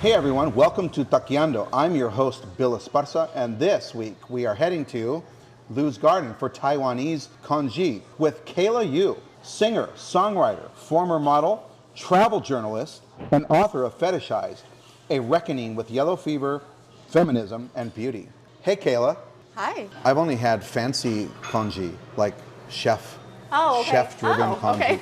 Hey everyone, welcome to Taqueando. I'm your host, Bill Esparza, and this week we are heading to Lu's Garden for Taiwanese Congee with Kaila Yu, singer, songwriter, former model, travel journalist, and author of Fetishized, a reckoning with yellow fever, feminism, and beauty. Hey Kaila. Hi. I've only had fancy congee, like chef-driven congee. Okay.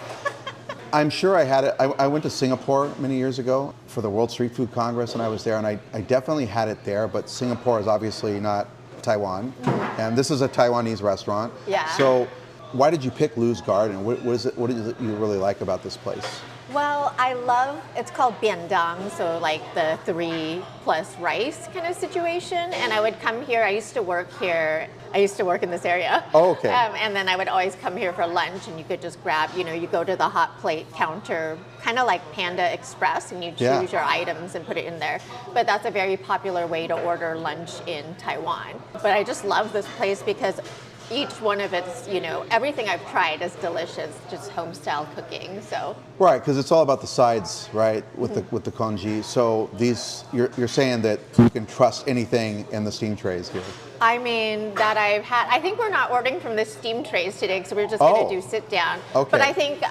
I'm sure I had it. I went to Singapore many years ago for the World Street Food Congress, and I was there, and I definitely had it there, but Singapore is obviously not Taiwan, and this is a Taiwanese restaurant. Yeah. So why did you pick Lu's Garden? What is it you really like about this place? Well, I love, it's called biandang, so like the 3 plus rice kind of situation. And I would come here, I used to work here, I used to work in this area. Oh, okay. And then I would always come here for lunch, and you could just grab, you go to the hot plate counter, kind of like Panda Express, and you choose your items and put it in there. But that's a very popular way to order lunch in Taiwan. But I just love this place because each one of its, everything I've tried is delicious, just home style cooking. So right, because it's all about the sides, right? With the congee. So these, you're saying that you can trust anything in the steam trays here. I mean, that I've had. I think we're not ordering from the steam trays today, because we're just going to do sit down. Okay. But I think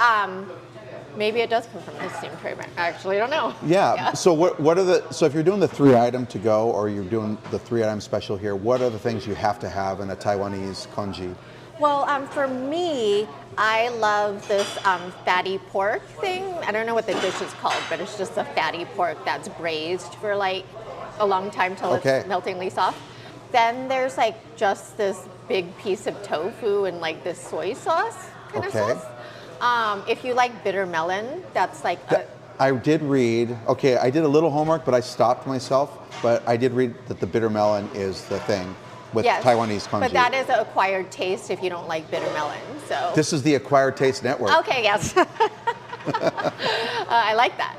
maybe it does come from the steam tray. Actually, I don't know. Yeah. So what are so if you're doing the 3-item to go, or you're doing the 3-item special here, what are the things you have to have in a Taiwanese congee? Well, for me, I love this fatty pork thing. I don't know what the dish is called, but it's just a fatty pork that's braised for like a long time till it's meltingly soft. Then there's like just this big piece of tofu and like this soy sauce kind of sauce. If you like bitter melon, that's like I did read, I did a little homework, but I stopped myself. But I did read that the bitter melon is the thing with Taiwanese congee. But that is an acquired taste if you don't like bitter melon. So this is the Acquired Taste Network. Okay, yes. I like that.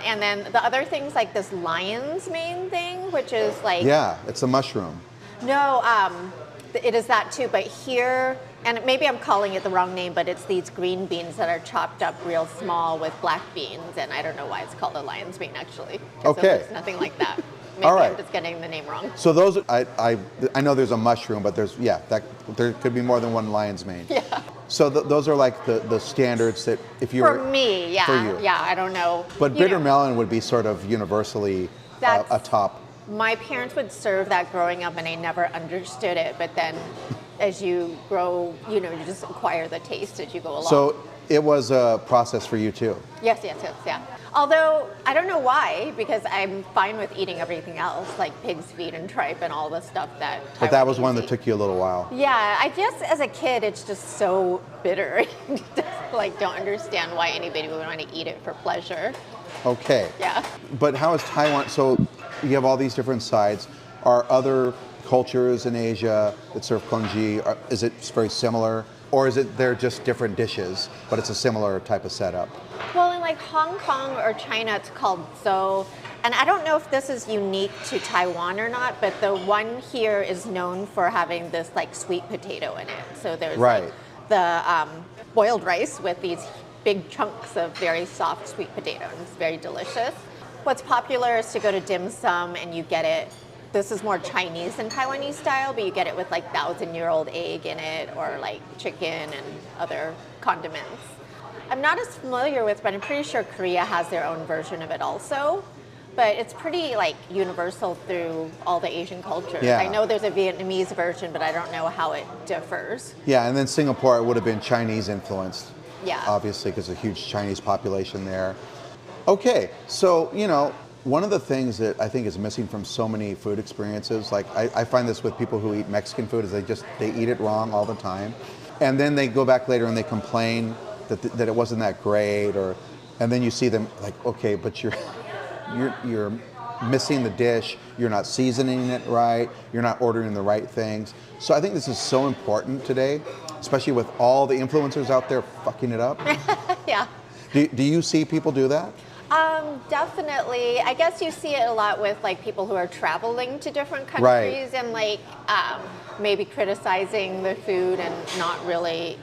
And then the other things like this lion's mane thing, which is like... Yeah, it's a mushroom. No, it is that too, but here, and maybe I'm calling it the wrong name, but it's these green beans that are chopped up real small with black beans, and I don't know why it's called a lion's mane actually. Okay. It's nothing like that. Maybe All right. I'm just getting the name wrong. So those, I know there's a mushroom, but there's, there could be more than one lion's mane. Yeah. So those are like the standards that if you For me, yeah. For you. Yeah, I don't know. But bitter melon would be sort of universally a top. My parents would serve that growing up, and I never understood it. But then, as you grow, you just acquire the taste as you go along. So it was a process for you too. Yes, yeah. Although I don't know why, because I'm fine with eating everything else, like pig's feet and tripe and all the stuff that. But that was one that took you a little while. Yeah, I guess as a kid, it's just so bitter. Don't understand why anybody would want to eat it for pleasure. Okay. Yeah. But how is Taiwan? So you have all these different sides. Are other cultures in Asia that serve congee? Is it very similar, or is it they're just different dishes, but it's a similar type of setup? Well, in like Hong Kong or China, it's called zo. And I don't know if this is unique to Taiwan or not, but the one here is known for having this like sweet potato in it. So there's like the boiled rice with these big chunks of very soft sweet potato, and it's very delicious. What's popular is to go to dim sum and you get it. This is more Chinese than Taiwanese style, but you get it with like 1,000-year-old egg in it, or like chicken and other condiments. I'm not as familiar with, but I'm pretty sure Korea has their own version of it also. But it's pretty like universal through all the Asian cultures. Yeah. I know there's a Vietnamese version, but I don't know how it differs. Yeah, and then Singapore, it would have been Chinese influenced. Yeah. Obviously, because there's a huge Chinese population there. Okay, so, one of the things that I think is missing from so many food experiences, like I find this with people who eat Mexican food, is they eat it wrong all the time. And then they go back later and they complain that it wasn't that great, and then you see them like, okay, but you're missing the dish, you're not seasoning it right, you're not ordering the right things. So I think this is so important today, especially with all the influencers out there fucking it up. Yeah. Do you see people do that? Definitely. I guess you see it a lot with like people who are traveling to different countries and like maybe criticizing the food and not really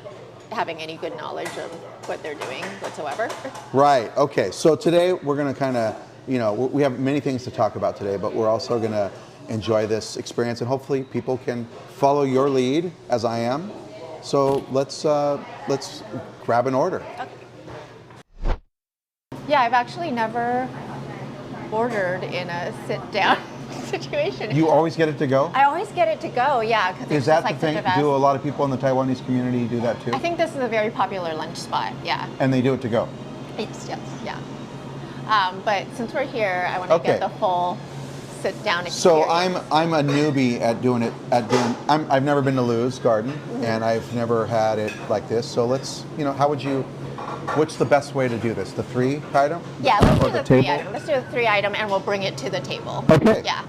having any good knowledge of what they're doing whatsoever. Right. Okay. So today we're going to kind of you know, we have many things to talk about today, but we're also going to enjoy this experience, and hopefully people can follow your lead as I am. So let's grab an order. Okay. Yeah, I've actually never ordered in a sit-down situation. You always get it to go? I always get it to go, yeah. Is that the thing? Do a lot of people in the Taiwanese community do that too? I think this is a very popular lunch spot, yeah. And they do it to go? Yes, yeah. But since we're here, I want to get the full sit-down experience. So I'm a newbie at doing it. I've never been to Lou's Garden, and I've never had it like this. So let's, you know, what's the best way to do this? The 3 item? Yeah, let's do the 3 item. Let's do the 3 item, and we'll bring it to the table. Okay. Yeah.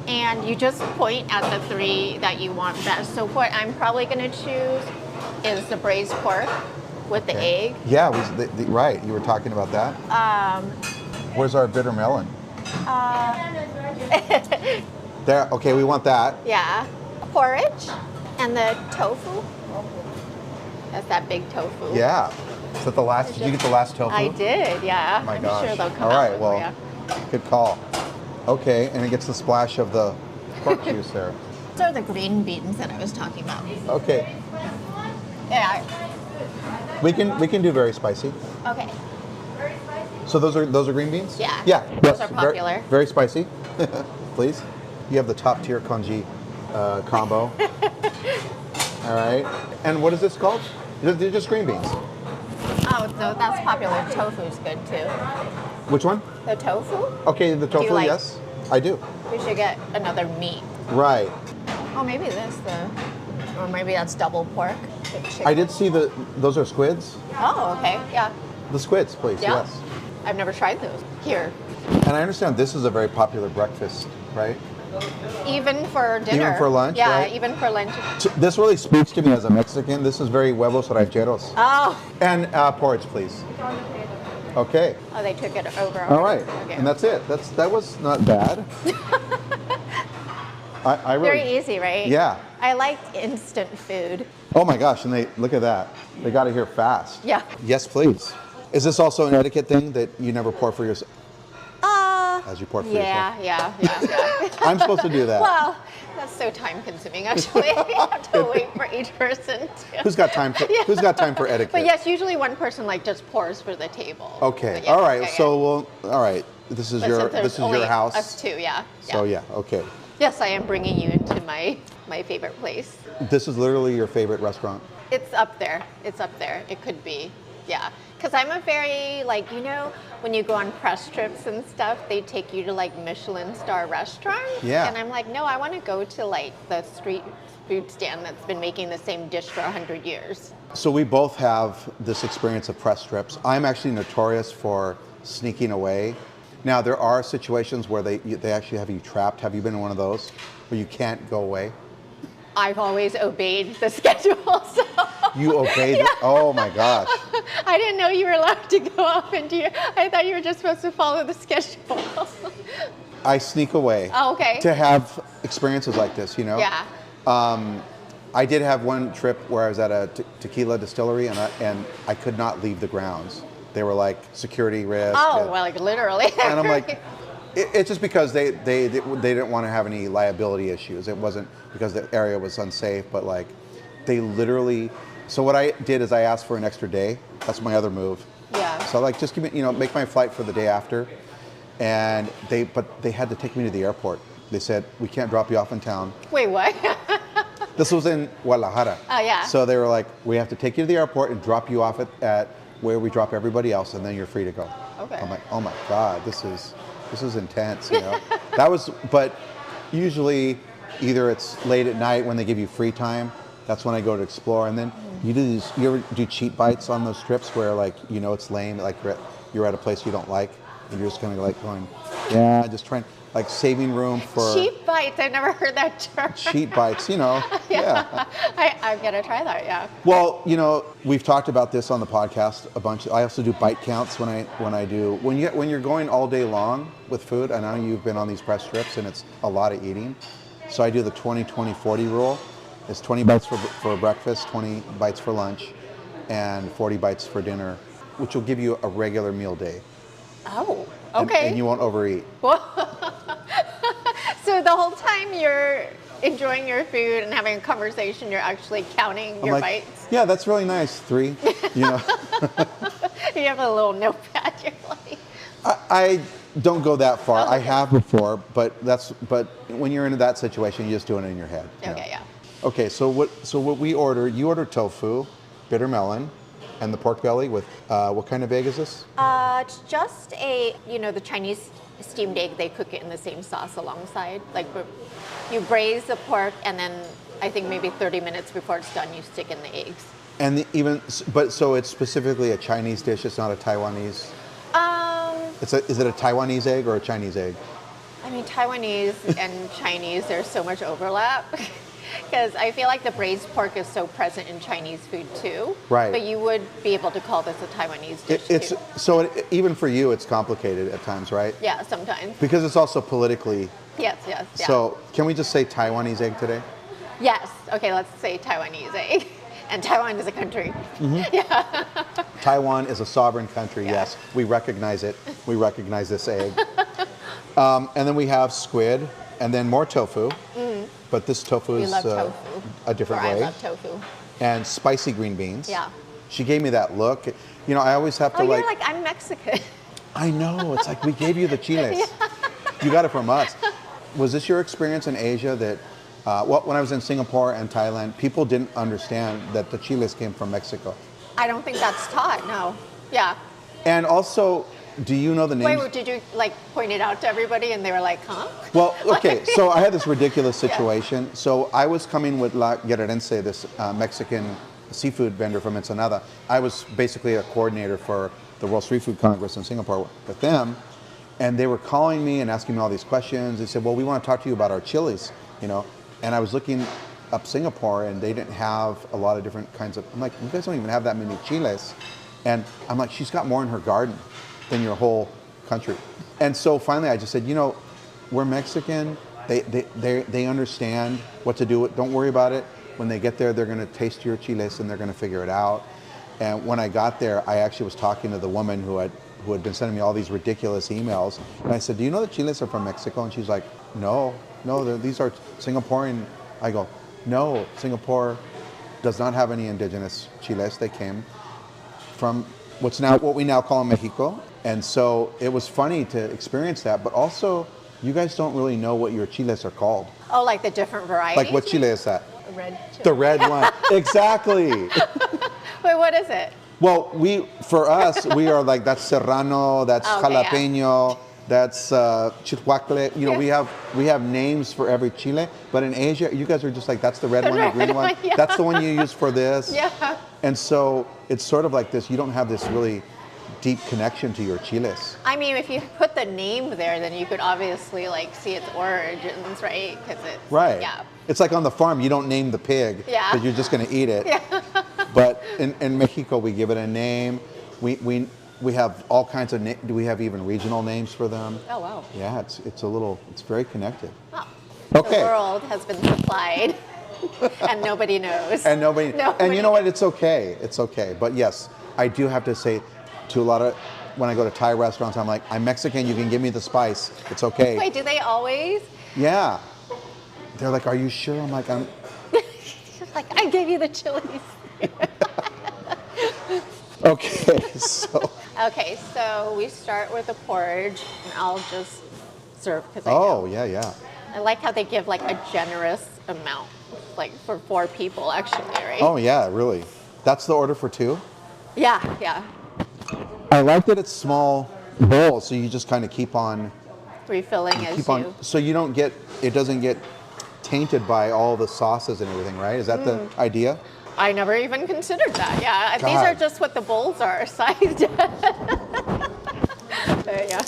And you just point at the 3 that you want best. So what I'm probably going to choose is the braised pork with the egg. Yeah, right. You were talking about that. Where's our bitter melon? There. Okay, we want that. Yeah. Porridge and the tofu. That's that big tofu. Yeah. Is that the last? Did you get the last tofu? I did. Yeah. Oh my I'm gosh. sure they'll come All right. out Well, good call. Okay, and it gets the splash of the pork juice there. Those are the green beans that I was talking about. Okay. Yeah. We can do very spicy. Okay. So those are green beans? Yeah. Yeah. Those are popular. Very spicy. Please. You have the top tier congee combo. All right. And what is this called? They're just green beans. Oh, no, that's popular. Tofu's good too. Which one? The tofu? Okay, the tofu, yes. I do. We should get another meat. Right. Oh, maybe or maybe that's double pork. I did see those are squids. Oh, okay, yeah. The squids, please, Yeah. yes. I've never tried those here. And I understand this is a very popular breakfast, right? Even for dinner. Even for lunch, yeah, right? even for lunch. This really speaks to me as a Mexican. This is very huevos rancheros. Oh. And porridge, please. Okay. Oh, they took it over. All right. Okay. And that's it. That was not bad. I really, very easy, right? Yeah. I like instant food. Oh my gosh, and look at that. They got it here fast. Yeah. Yes, please. Is this also an etiquette thing that you never pour for yourself? As you pour for yourself? Yeah. I'm supposed to do that. Well, that's so time consuming actually. You have to wait for each person to. Who's got time for etiquette? But yes, usually one person just pours for the table. Okay. Yeah, all right. okay. So all right. This is your house. Us two, yeah. So yeah. Okay. Yes, I am bringing you into my favorite place. This is literally your favorite restaurant? It's up there. It's up there. It could be. Yeah. Because I'm a very, when you go on press trips and stuff, they take you to, Michelin star restaurants. Yeah. And I'm like, no, I want to go to, the street food stand that's been making the same dish for 100 years. So we both have this experience of press trips. I'm actually notorious for sneaking away. Now, there are situations where they actually have you trapped. Have you been in one of those where you can't go away? I've always obeyed the schedule. So. You obeyed it? Oh my gosh. I didn't know you were allowed to go off I thought you were just supposed to follow the schedule. I sneak away. Oh, okay. To have experiences like this, you know? Yeah. I did have one trip where I was at a tequila distillery and I could not leave the grounds. They were like security risk. Oh, well, literally. And I'm like, it's just because they didn't want to have any liability issues. It wasn't because the area was unsafe, but they literally. So what I did is I asked for an extra day. That's my other move. Yeah. So just give me, make my flight for the day after, and but they had to take me to the airport. They said we can't drop you off in town. Wait, what? This was in Guadalajara. Oh yeah. So they were like, we have to take you to the airport and drop you off at where we drop everybody else, and then you're free to go. Okay. I'm like, oh my God, this is intense, you know. But usually either it's late at night when they give you free time. That's when I go to explore, and then you ever do cheat bites on those trips where it's lame, you're at a place you don't like, and you're just kind of going, yeah, just trying, saving room for Cheat bites. I've never heard that term. cheat bites, yeah. I've got to try that. Yeah. Well, we've talked about this on the podcast a bunch. I also do bite counts when you're going all day long with food. I know you've been on these press trips, and it's a lot of eating. So I do the 20-20-40 rule. It's 20 bites for breakfast, 20 bites for lunch, and 40 bites for dinner, which will give you a regular meal day. Oh, and- okay. and you won't overeat. So the whole time you're enjoying your food and having a conversation, you're actually counting I'm your like, bites. yeah, that's really nice. 3, you know. You have a little notepad. You're like, I don't go that far. Oh, I okay. have before, but when you're in that situation, you just do it in your head. you know. okay, yeah. Okay, so what we order? You order tofu, bitter melon, and the pork belly with what kind of egg is this? It's just the Chinese steamed egg. They cook it in the same sauce alongside. Like you braise the pork, and then I think maybe 30 minutes before it's done, you stick in the eggs. And so it's specifically a Chinese dish. It's not a Taiwanese. Is it a Taiwanese egg or a Chinese egg? I mean, Taiwanese and Chinese, there's so much overlap. Because I feel like the braised pork is so present in Chinese food too. Right. But you would be able to call this a Taiwanese dish too. Even for you, it's complicated at times, right? Yeah, sometimes. Because it's also politically. Yes, yeah. So can we just say Taiwanese egg today? Yes. Okay, let's say Taiwanese egg. And Taiwan is a country. Yeah. Taiwan is a sovereign country, Yeah. yes. We recognize it. We recognize this egg. And then we have squid, and then more tofu. But this tofu We is love tofu. a different Or way. I love tofu. And spicy green beans. Yeah. She gave me that look. You know, I always have to Oh, you're like, I'm Mexican. I know. It's like we gave you the chiles. You got it from us. Was this your experience in Asia that, when I was in Singapore and Thailand, people didn't understand that the chiles came from Mexico? I don't think that's taught, no. Yeah. And also, do you know the names? Wait, did you like point it out to everybody and they were like, huh? Well, okay, so I had this ridiculous situation. So I was coming with La Guerrerense, this Mexican seafood vendor from Ensenada. I was basically a coordinator for the World Street Food Congress in Singapore with them. And they were calling me and asking me all these questions. They said, well, we want to talk to you about our chilies, you know. And I was looking up Singapore and they didn't have a lot of different kinds of, I'm like, you guys don't even have that many chiles. And I'm like, she's got more in her garden than your whole country. And so finally I just said, you know, we're Mexican. They understand what to do. Don't worry about it. When they get there, they're going to taste your chiles and they're going to figure it out. And when I got there, I actually was talking to the woman who had been sending me all these ridiculous emails. And I said, do you know the chiles are from Mexico? And she's like, no, these are Singaporean. I go, no, Singapore does not have any indigenous chiles. They came from what we now call Mexico. And so it was funny to experience that, but also you guys don't really know what your chiles are called. Oh, like the different varieties? Like what chile is that? Red chili. The red one. Exactly. Wait, what is it? Well, for us, we are like, that's serrano, that's Okay, jalapeno, that's chilhuacle. You know, we have names for every chile, but in Asia, you guys are just like, that's the red one, the green one. Yeah. That's the one you use for this. Yeah. And so it's sort of like this, you don't have this really deep connection to your chiles. I mean, if you put the name there, then you could obviously like see its origins, right? Because it's Right. Yeah. It's like on the farm, you don't name the pig Yeah. because you're just going to eat it. Yeah. But in Mexico, we give it a name. We have all kinds of we have even regional names for them. Oh wow. Yeah, it's very connected. Oh. Okay. The world has been supplied, and nobody knows. And and you know what? It's okay. It's okay. But yes, I do have to say to a lot of, when I go to Thai restaurants, I'm like, I'm Mexican, you can give me the spice. It's okay. Wait, do they always? Yeah. They're like, are you sure? I'm like, I'm. Like, I gave you the chilies. Okay, so. Okay, so we start with the porridge, and I'll just serve because I Oh, know. yeah. I like how they give like a generous amount, like for 4 people actually, right? Oh, yeah, really. That's the order for 2? Yeah. I like that it's small bowls, so you just kind of keep on. Refilling as you. So it doesn't get tainted by all the sauces and everything, right? Is that the idea? I never even considered that. Yeah, God. these are just what the bowls are sized. Yeah.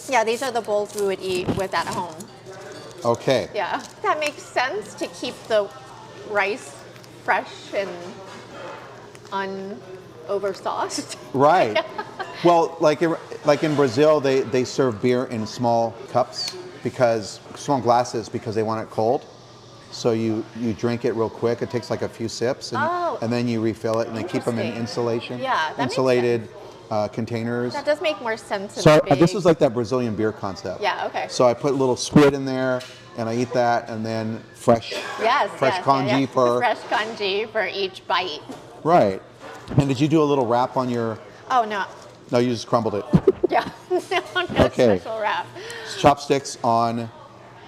Yeah, these are the bowls we would eat with at home. Okay. Yeah, that makes sense to keep the rice fresh and unoversauced. Right. Well, like in Brazil, they serve beer in small cups, small glasses, because they want it cold. So you drink it real quick. It takes like a few sips, and then you refill it, and they keep them in Interesting. insulation. Yeah, that makes insulated containers. That does make more sense. So this is like that Brazilian beer concept. Yeah, okay. So I put a little squid in there, and I eat that, and then fresh congee for... Fresh congee for each bite. Right. And did you do a little wrap on your... Oh, no. No, you just crumbled it. Yeah, no special wrap. Chopsticks on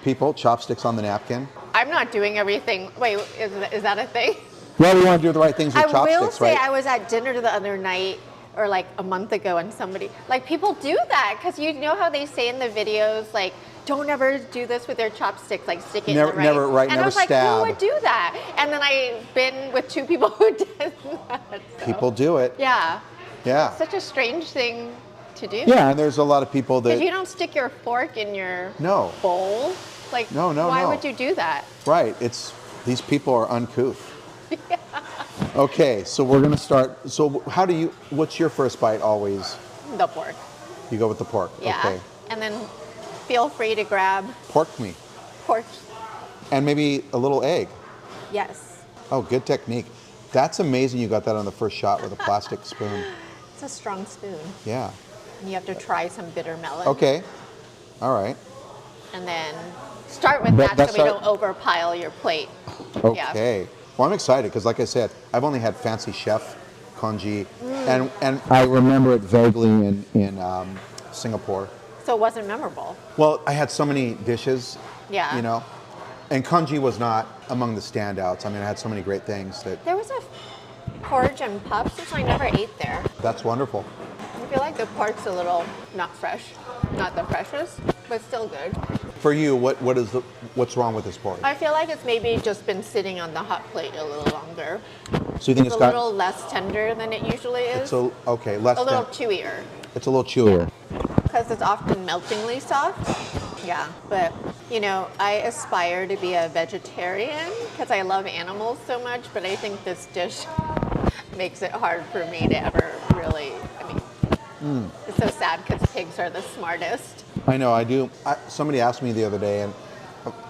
people, chopsticks on the napkin. I'm not doing everything. Wait, is that a thing? Well, we want to do the right things with chopsticks, right? I will say I was at dinner the other night, or like a month ago, and somebody, like people do that, because you know how they say in the videos, like, don't ever do this with your chopsticks, like stick it in the rice. And I was like, who would do that? And then I've been with 2 people who did that. So. People do it. Yeah. Yeah. It's such a strange thing to do. Yeah, and there's a lot of people that... Because you don't stick your fork in your bowl. Like, no. Why would you do that? Right. These people are uncouth. Yeah. Okay, so we're going to start. So what's your first bite always? The pork. You go with the pork. Yeah. Okay. And then feel free to grab... Pork meat. Pork. And maybe a little egg. Yes. Oh, good technique. That's amazing you got that on the first shot with a plastic spoon. It's a strong spoon. Yeah. And you have to try some bitter melon. Okay. All right. And then start with that so we don't overpile your plate. Okay. Yeah. Well, I'm excited because, like I said, I've only had Fancy Chef congee, and I remember it vaguely in Singapore. So it wasn't memorable. Well, I had so many dishes. Yeah. You know, and congee was not among the standouts. I mean, I had so many great things that. There was a porridge and puffs, which I never ate there. That's wonderful. I feel like the pork's a little not fresh, not the freshest, but still good. For you, what's wrong with this pork? I feel like it's maybe just been sitting on the hot plate a little longer. So you think it's a little less tender than it usually is? Less. A little chewier. It's a little chewier. Because it's often meltingly soft. Yeah, but you know, I aspire to be a vegetarian because I love animals so much, but I think this dish makes it hard for me to ever really, it's so sad because pigs are the smartest. I know, I do. Somebody asked me the other day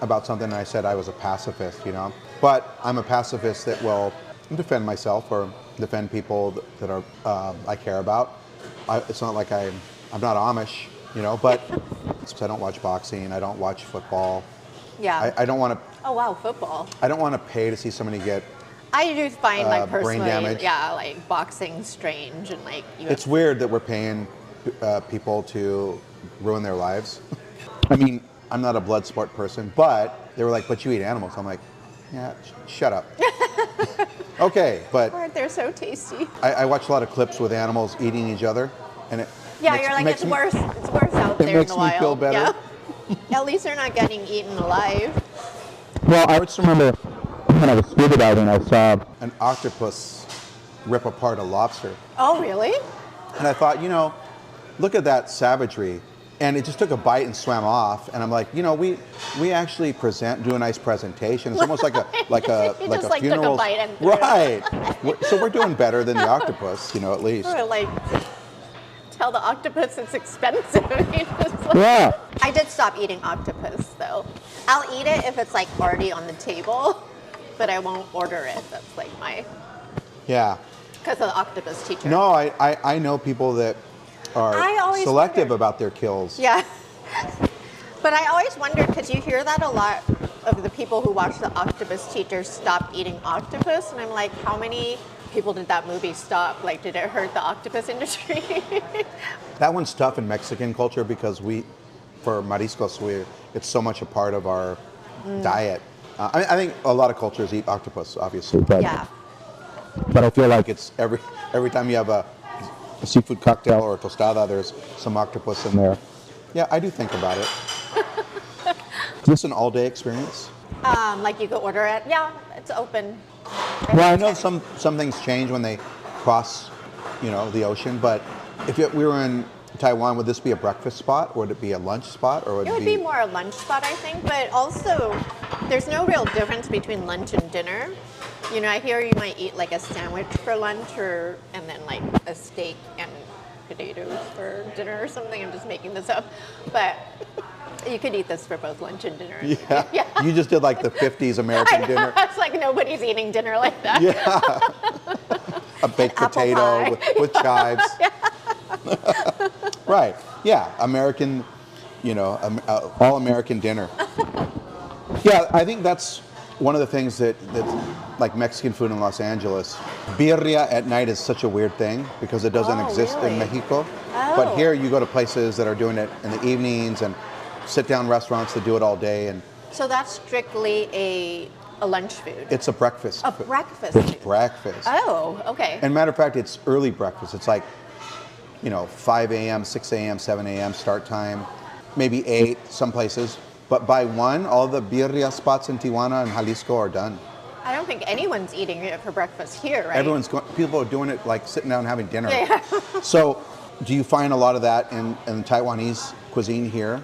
about something, and I said I was a pacifist, you know. But I'm a pacifist that will defend myself or defend people that are I care about. It's not like I'm not Amish, you know, but I don't watch boxing, I don't watch football. Yeah. I don't want to... Oh, wow, football. I don't want to pay to see somebody get... I do find, like, personally, brain damage. Yeah, like, boxing strange and, like... It's weird that we're paying people to ruin their lives. I mean, I'm not a blood sport person, but they were like, but you eat animals. I'm like, yeah, shut up. Okay, but... Aren't they so tasty? I watch a lot of clips with animals eating each other, and it... Yeah, you're like, it's worse out there in the wild. It makes me feel better. Yeah. At least they're not getting eaten alive. Well, I just remember when I was scuba diving, I saw an octopus rip apart a lobster. Oh, really? And I thought, you know, look at that savagery. And it just took a bite and swam off. And I'm like, you know, we actually do a nice presentation. It's almost like a funeral. Took a bite and right. So we're doing better than the octopus, you know, at least. Or like tell the octopus it's expensive. Yeah. I did stop eating octopus though. I'll eat it if it's like already on the table, but I won't order it. That's like my... Yeah. Because of the octopus teacher. No, I know people that are selective about their kills. Yeah. But I always wondered, because you hear that a lot of the people who watch the octopus teacher stop eating octopus, and I'm like, how many people did that movie stop? Like, did it hurt the octopus industry? That one's tough in Mexican culture because for mariscos, it's so much a part of our diet. I think a lot of cultures eat octopus, obviously. But, yeah. But I feel like it's every time you have a seafood cocktail or a tostada, there's some octopus in there. Yeah, I do think about it. Is this an all-day experience? Like you could order it. Yeah, it's open. Well, I know some things change when they cross, the ocean. But if we were in Taiwan, would this be a breakfast spot, or would it be a lunch spot, or it would be more a lunch spot, I think. But also, there's no real difference between lunch and dinner. I hear you might eat like a sandwich for lunch, and then like a steak and potatoes for dinner or something. I'm just making this up, but you could eat this for both lunch and dinner. Yeah. Yeah. You just did like the 50s American dinner. It's like nobody's eating dinner like that. Yeah. A baked potato with chives. Yeah. Right. Yeah. American, all American dinner. Yeah, I think that's one of the things that's like Mexican food in Los Angeles. Birria at night is such a weird thing because it doesn't exist in Mexico. But here you go to places that are doing it in the evenings and sit-down restaurants that do it all day. And so that's strictly a lunch food? It's a breakfast. A breakfast It's food. breakfast. Oh, okay. And matter of fact, it's early breakfast. It's like, 5 a.m., 6 a.m., 7 a.m. start time, maybe 8 some places. But by 1, all the birria spots in Tijuana and Jalisco are done. I don't think anyone's eating it for breakfast here, right? People are doing it like sitting down and having dinner. Yeah. So do you find a lot of that in Taiwanese cuisine here?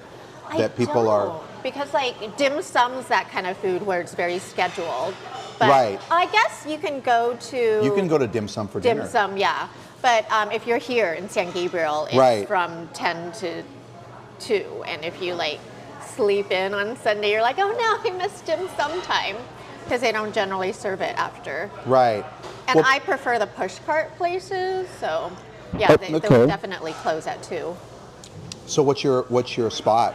That people are... Because like dim sum's that kind of food where it's very scheduled. But right. I guess you can go to... You can go to dim sum for dinner. Dim sum, yeah. But if you're here in San Gabriel, it's from 10 to 2. And if you like sleep in on Sunday, you're like, oh no, I missed dim sum time. Because they don't generally serve it after. Right. And I prefer the push cart places, so yeah, they would definitely close at 2. So what's your spot?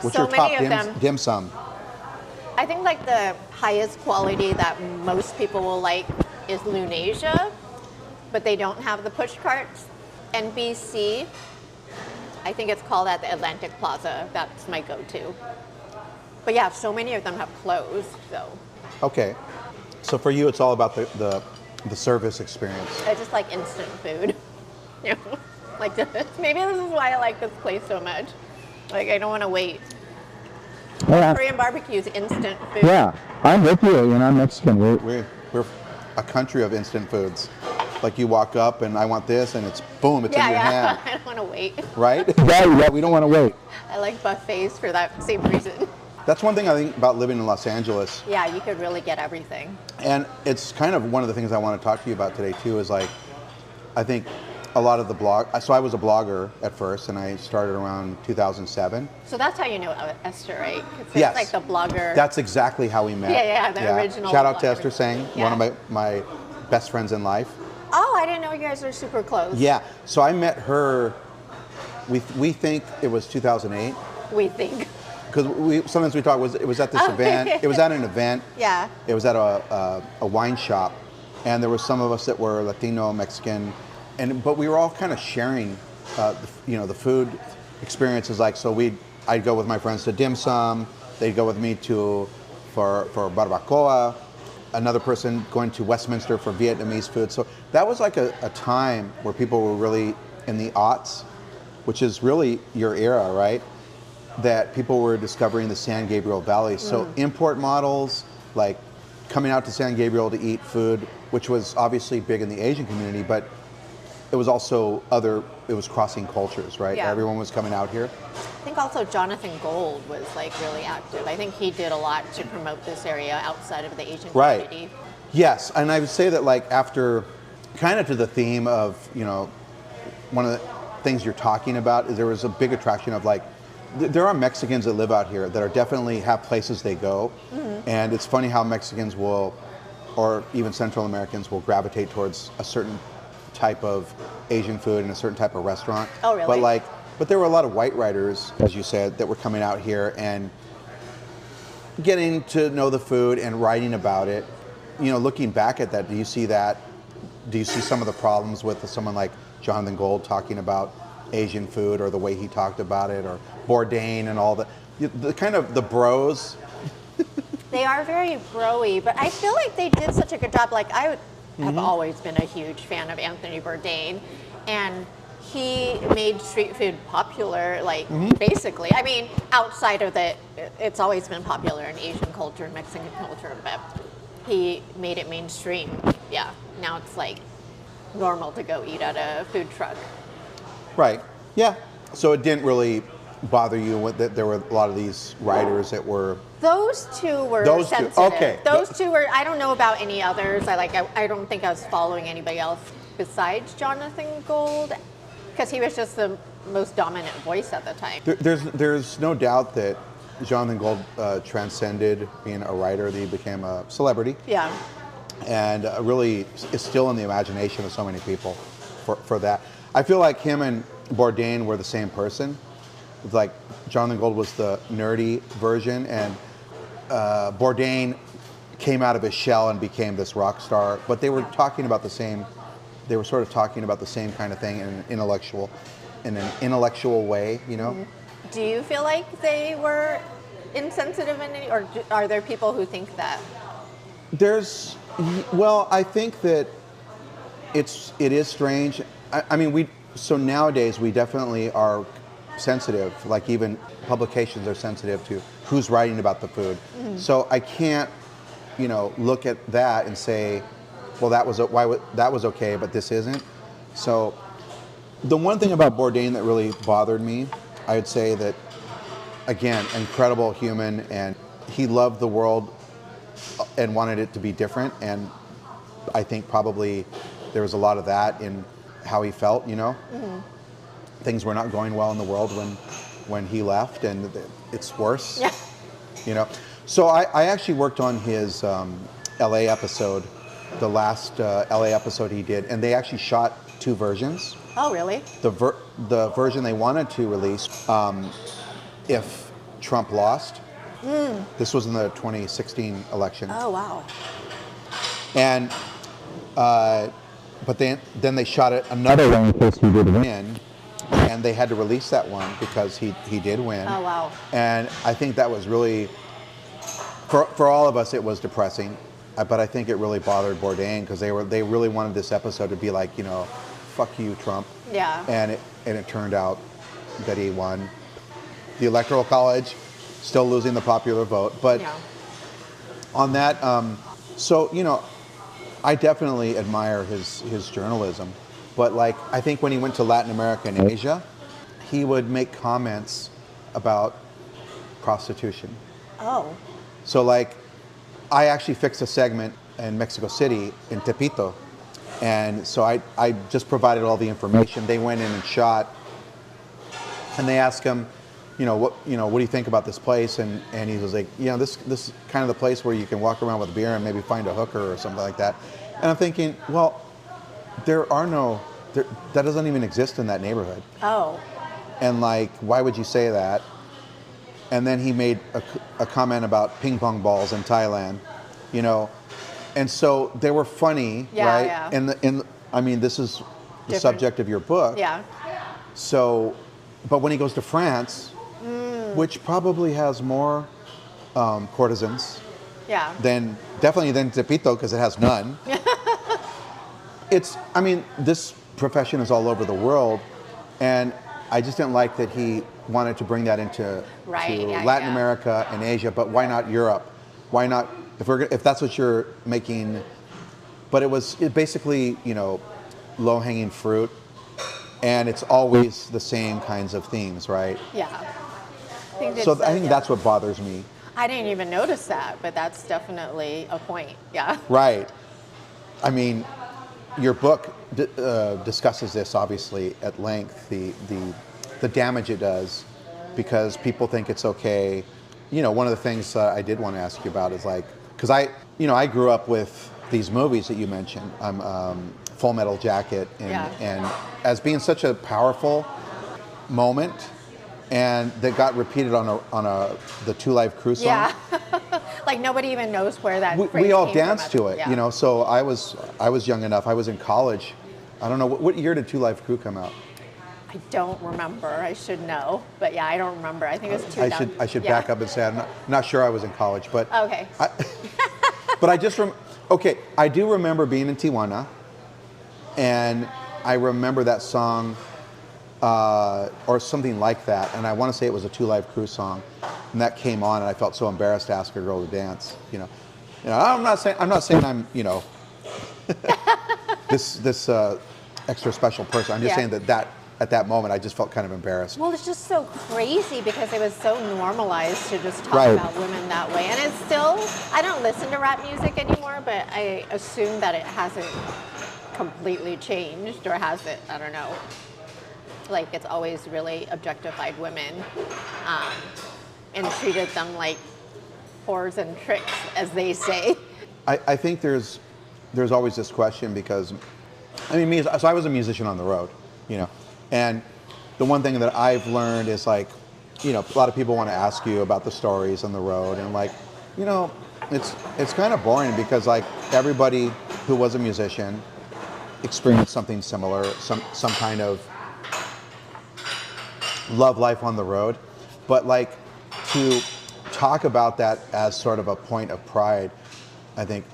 What's your top dim sum? I think like the highest quality that most people will like is Lunasia, but they don't have the push carts. NBC, I think it's called at the Atlantic Plaza. That's my go-to. But yeah, so many of them have closed, so. Okay. So for you, it's all about the service experience. I just like instant food. Like this. Maybe this is why I like this place so much. Like, I don't want to wait. Yeah. Korean barbecue is instant food. Yeah, I'm with you. I'm Mexican. We're a country of instant foods. Like you walk up and I want this, and it's boom, it's in your hand. I don't want to wait. Right? Yeah, we don't want to wait. I like buffets for that same reason. That's one thing I think about living in Los Angeles. Yeah, you could really get everything. And it's kind of one of the things I want to talk to you about today too, is like, I think a lot of the so I was a blogger at first, and I started around 2007. So that's how you know Esther, right? Yes. It's like the blogger. That's exactly how we met. Yeah, the original. Shout out to Esther Sang, Yeah. one of my best friends in life. Oh, I didn't know you guys were super close. Yeah, so I met her, we think it was 2008. We think. Because sometimes we talk, it was at this event, it was at an event. Yeah. It was at a wine shop, and there were some of us that were Latino, Mexican, but we were all kind of sharing, the food experiences. Like, so I'd go with my friends to dim sum, they'd go with me for barbacoa, another person going to Westminster for Vietnamese food. So that was like a time where people were really in the aughts, which is really your era, right? That people were discovering the San Gabriel Valley. So import models, like coming out to San Gabriel to eat food, which was obviously big in the Asian community, but it was also it was crossing cultures, right? Yeah. Everyone was coming out here. I think also Jonathan Gold was like really active. I think he did a lot to promote this area outside of the Asian community. Yes, and I would say that like after, kind of to the theme of, one of the things you're talking about is there was a big attraction of like, there are Mexicans that live out here that are definitely have places they go. And it's funny how Mexicans will, or even Central Americans will gravitate towards a certain type of Asian food and a certain type of restaurant. Oh, really? But there were a lot of white writers, as you said, that were coming out here and getting to know the food and writing about it. Looking back at that, do you see some of the problems with someone like Jonathan Gold talking about Asian food, or the way he talked about it, or Bourdain and all the kind of the bros? They are very bro-y, but I feel like they did such a good job. Like, I have always been a huge fan of Anthony Bourdain, and he made street food popular, like, basically. I mean, outside of it's always been popular in Asian culture, Mexican culture, but he made it mainstream. Yeah, now it's like normal to go eat at a food truck. Right. Yeah. So it didn't really bother you that there were a lot of these writers that were... Those two were sensitive. Okay. Those two were, I don't know about any others. I don't think I was following anybody else besides Jonathan Gold, because he was just the most dominant voice at the time. There's no doubt that Jonathan Gold transcended being a writer, that he became a celebrity. Yeah. And really is still in the imagination of so many people for that. I feel like him and Bourdain were the same person. It's like Jonathan Gold was the nerdy version, and Bourdain came out of his shell and became this rock star. But they were talking about the same. They were sort of talking about the same kind of thing in an intellectual way, you know. Do you feel like they were insensitive in any, or are there people who think that? Well, I think that it is strange. I mean, so nowadays we definitely are sensitive. Like even publications are sensitive to who's writing about the food. So I can't, look at that and say, well, that was okay, but this isn't. So the one thing about Bourdain that really bothered me, I would say that, again, incredible human, and he loved the world and wanted it to be different. And I think probably there was a lot of that in how he felt, Things were not going well in the world when he left, and it's worse, So I actually worked on his LA episode, the last LA episode he did, and they actually shot 2 versions. Oh, really? The version they wanted to release, if Trump lost. This was in the 2016 election. Oh, wow. And but then they shot it another one in case he did win, and they had to release that one because he did win. Oh, wow. And I think that was really, for all of us, it was depressing. But I think it really bothered Bourdain because they really wanted this episode to be like, fuck you, Trump. Yeah. And it turned out that he won the Electoral College, still losing the popular vote. But on that, I definitely admire his journalism. But like, I think when he went to Latin America and Asia, he would make comments about prostitution. Oh. So like, I actually fixed a segment in Mexico City, in Tepito. And so I just provided all the information. They went in and shot, and they asked him, what do you think about this place? And he was like, this is kind of the place where you can walk around with beer and maybe find a hooker or something like that. And I'm thinking, well, that doesn't even exist in that neighborhood. Oh. And like, why would you say that? And then he made a comment about ping pong balls in Thailand, and so they were funny, right? Yeah. And I mean, this is the subject of your book. Yeah. So, but when he goes to France, which probably has more courtesans, definitely than Tepito, because it has none. This profession is all over the world, and I just didn't like that he wanted to bring that into Latin America and Asia, but why not Europe? Why not, if that's what you're making? But it basically, low-hanging fruit, and it's always the same kinds of themes, right? Yeah. I think that's what bothers me. I didn't even notice that, but that's definitely a point, yeah. Right. I mean, your book discusses this obviously at length, the damage it does, because people think it's okay. One of the things I did want to ask you about is like, because I grew up with these movies that you mentioned, Full Metal Jacket, and as being such a powerful moment, and that got repeated on the Two Live Crew song. Yeah, like nobody even knows where that phrase we all came danced from. to it, So I was young enough. I was in college. I don't know what year did Two Live Crew come out. I don't remember. I should know, but yeah, I don't remember. I think it was 2000. I should back up and say I'm not sure I was in college, but okay. But I do remember being in Tijuana, and I remember that song or something like that, and I want to say it was a Two Live Crew song, and that came on, and I felt so embarrassed to ask a girl to dance. I'm not saying I'm this extra special person. I'm just saying that at that moment, I just felt kind of embarrassed. Well, it's just so crazy because it was so normalized to just talk about women that way. And it's still, I don't listen to rap music anymore, but I assume that it hasn't completely changed, or has it? I don't know. Like, it's always really objectified women and treated them like whores and tricks, as they say. I think there's always this question because, so I was a musician on the road. you know. And the one thing that I've learned is like, you know, a lot of people want to ask you about the stories on the road, and like, you know, it's kind of boring because like everybody who was a musician experienced something similar, some kind of love life on the road, but like to talk about that as sort of a point of pride, I think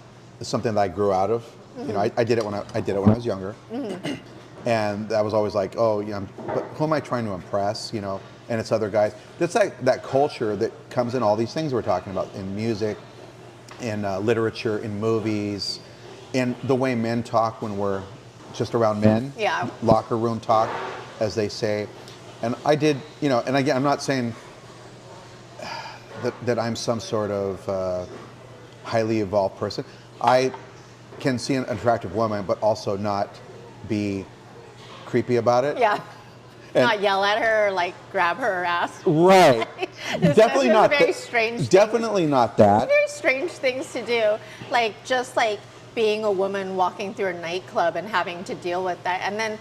is something that I grew out of. Mm-hmm. You know, I did it when I was younger, mm-hmm. and I was always like, oh, you know, but who am I trying to impress? You know, and it's other guys. That's like that culture that comes in all these things we're talking about in music, in literature, in movies, in the way men talk when we're just around men. Yeah. Locker room talk, as they say. And I did, you know, and again, I'm not saying that I'm some sort of highly evolved person. I can see an attractive woman, but also not be creepy about it. Yeah. Not yell at her or like grab her ass. Right. Definitely not. Very strange. Definitely not that. Very strange things to do. Like just like being a woman walking through a nightclub and having to deal with that, and then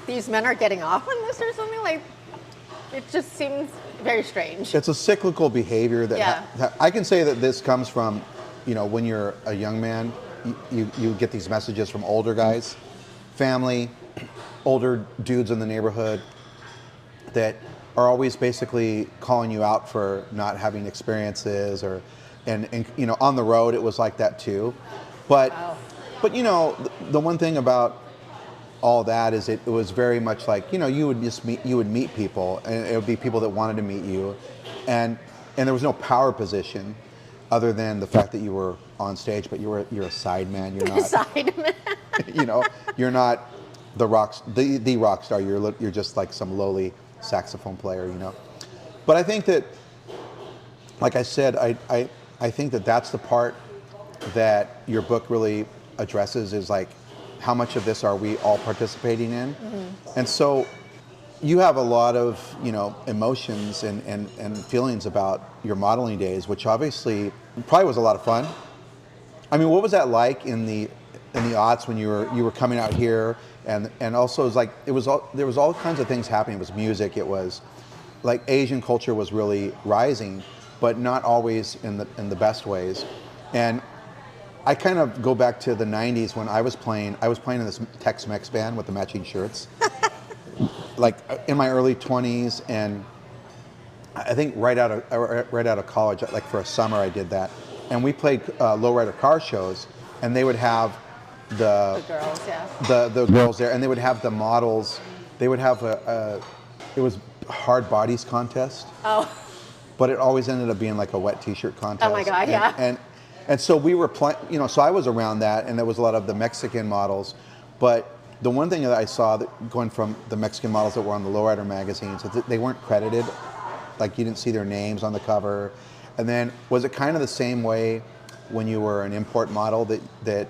these men are getting off on this or something. Like it just seems very strange. It's a cyclical behavior that I can say that this comes from, you know, when you're a young man, you get these messages from older guys, family, older dudes in the neighborhood that are always basically calling you out for not having experiences, or and you know, on the road it was like that too. But wow. But you know, the one thing about all that is it was very much like, you know, you would meet people, and it would be people that wanted to meet you, and there was no power position other than the fact that you were on stage, but you're a side man. You're not side man. You know, you're not the rock star. You're just like some lowly saxophone player, you know. But I think that, like I said, I think that that's the part that your book really addresses, is like, how much of this are we all participating in? Mm-hmm. And so you have a lot of, you know, emotions and feelings about your modeling days, which obviously probably was a lot of fun. I mean, what was that like in the aughts when you were coming out here, and also it was like there was all kinds of things happening. It was music. It was like Asian culture was really rising, but not always in the best ways. And I kind of go back to the 90s when I was playing in this Tex-Mex band with the matching shirts, like in my early 20s, and I think right out of college, like for a summer I did that, and we played lowrider car shows, and they would have the girls, yeah, the girls there, and they would have the models. They would have it was hard bodies contest. Oh. But it always ended up being like a wet t-shirt contest. Oh my God, yeah. And so we were playing, you know, so I was around that, and there was a lot of the Mexican models. But the one thing that I saw that going from the Mexican models that were on the lowrider magazines, that they weren't credited, like you didn't see their names on the cover. And then was it kind of the same way when you were an import model, that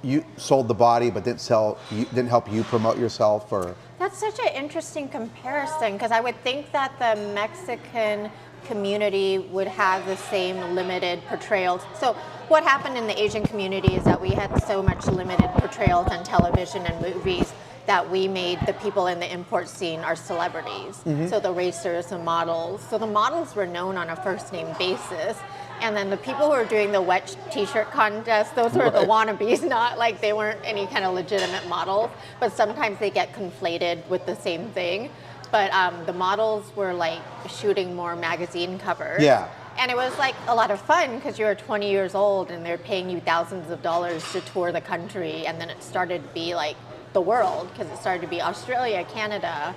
you sold the body but didn't help you promote yourself? Or that's such an interesting comparison, because I would think that the Mexican community would have the same limited portrayals. So what happened in the Asian community is that we had so much limited portrayals on television and movies that we made the people in the import scene our celebrities. Mm-hmm. So the racers, the models. So the models were known on a first name basis. And then the people who were doing the wet t-shirt contest, those were the wannabes, not like they weren't any kind of legitimate models, but sometimes they get conflated with the same thing. But the models were like shooting more magazine covers. Yeah. And it was like a lot of fun because you were 20 years old and they're paying you thousands of dollars to tour the country. And then it started to be like the world, because it started to be Australia, Canada.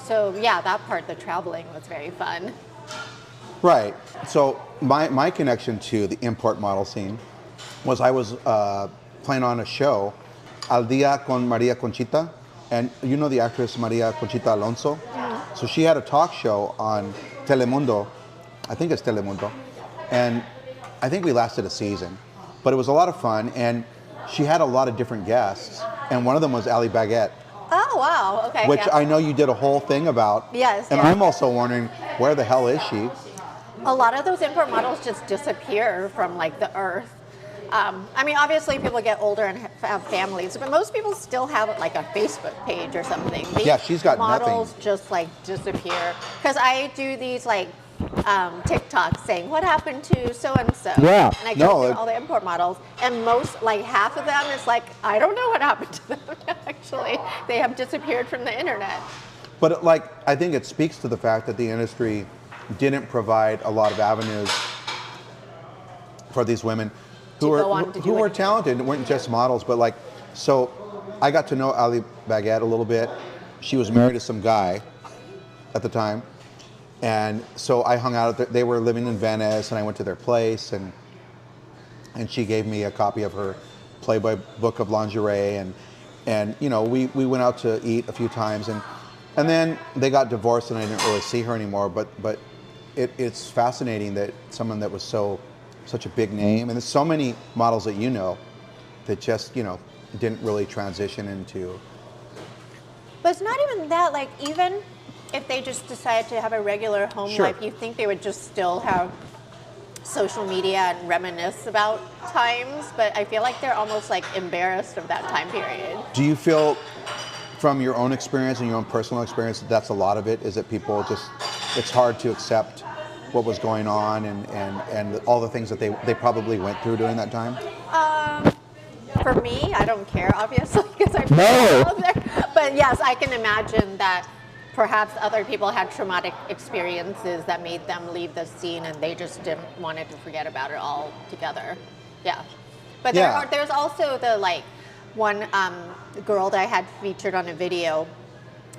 So yeah, that part, the traveling, was very fun. Right. So my connection to the import model scene was I was playing on a show, Al Día con Maria Conchita. And you know the actress Maria Conchita Alonso? Mm-hmm. So she had a talk show on Telemundo. I think it's Telemundo. And I think we lasted a season. But it was a lot of fun. And she had a lot of different guests. And one of them was Ali Baguette. Oh, wow. Okay. Which I know you did a whole thing about. Yes. And I'm also wondering, where the hell is she? A lot of those import models just disappear from like the earth. I mean, obviously people get older and have families, but most people still have like a Facebook page or something. Yeah, she's got models nothing. just like disappear. Because I do these like TikToks saying, what happened to so-and-so? Yeah. And I go through all the import models, and most, like half of them is like, I don't know what happened to them, actually. They have disappeared from the internet. But like, I think it speaks to the fact that the industry didn't provide a lot of avenues for these women who were talented and weren't just models. But like, so I got to know Ali Baguette a little bit. She was married to some guy at the time. And so I hung out, they were living in Venice, and I went to their place, and she gave me a copy of her Playboy book of lingerie, and you know, we went out to eat a few times, and then they got divorced, and I didn't really see her anymore, but it's fascinating that someone that was such a big name, and there's so many models that you know that just, you know, didn't really transition into. But it's not even that, like even if they just decided to have a regular home life, you think they would just still have social media and reminisce about times, but I feel like they're almost like embarrassed of that time period. Do you feel, from your own experience and your own personal experience, that that's a lot of it, is that people just, it's hard to accept what was going on and all the things that they probably went through during that time? For me, I don't care, obviously, because I'm out there. But yes, I can imagine that perhaps other people had traumatic experiences that made them leave the scene, and they just didn't wanted to forget about it all together. Yeah, but there's also the like one girl that I had featured on a video,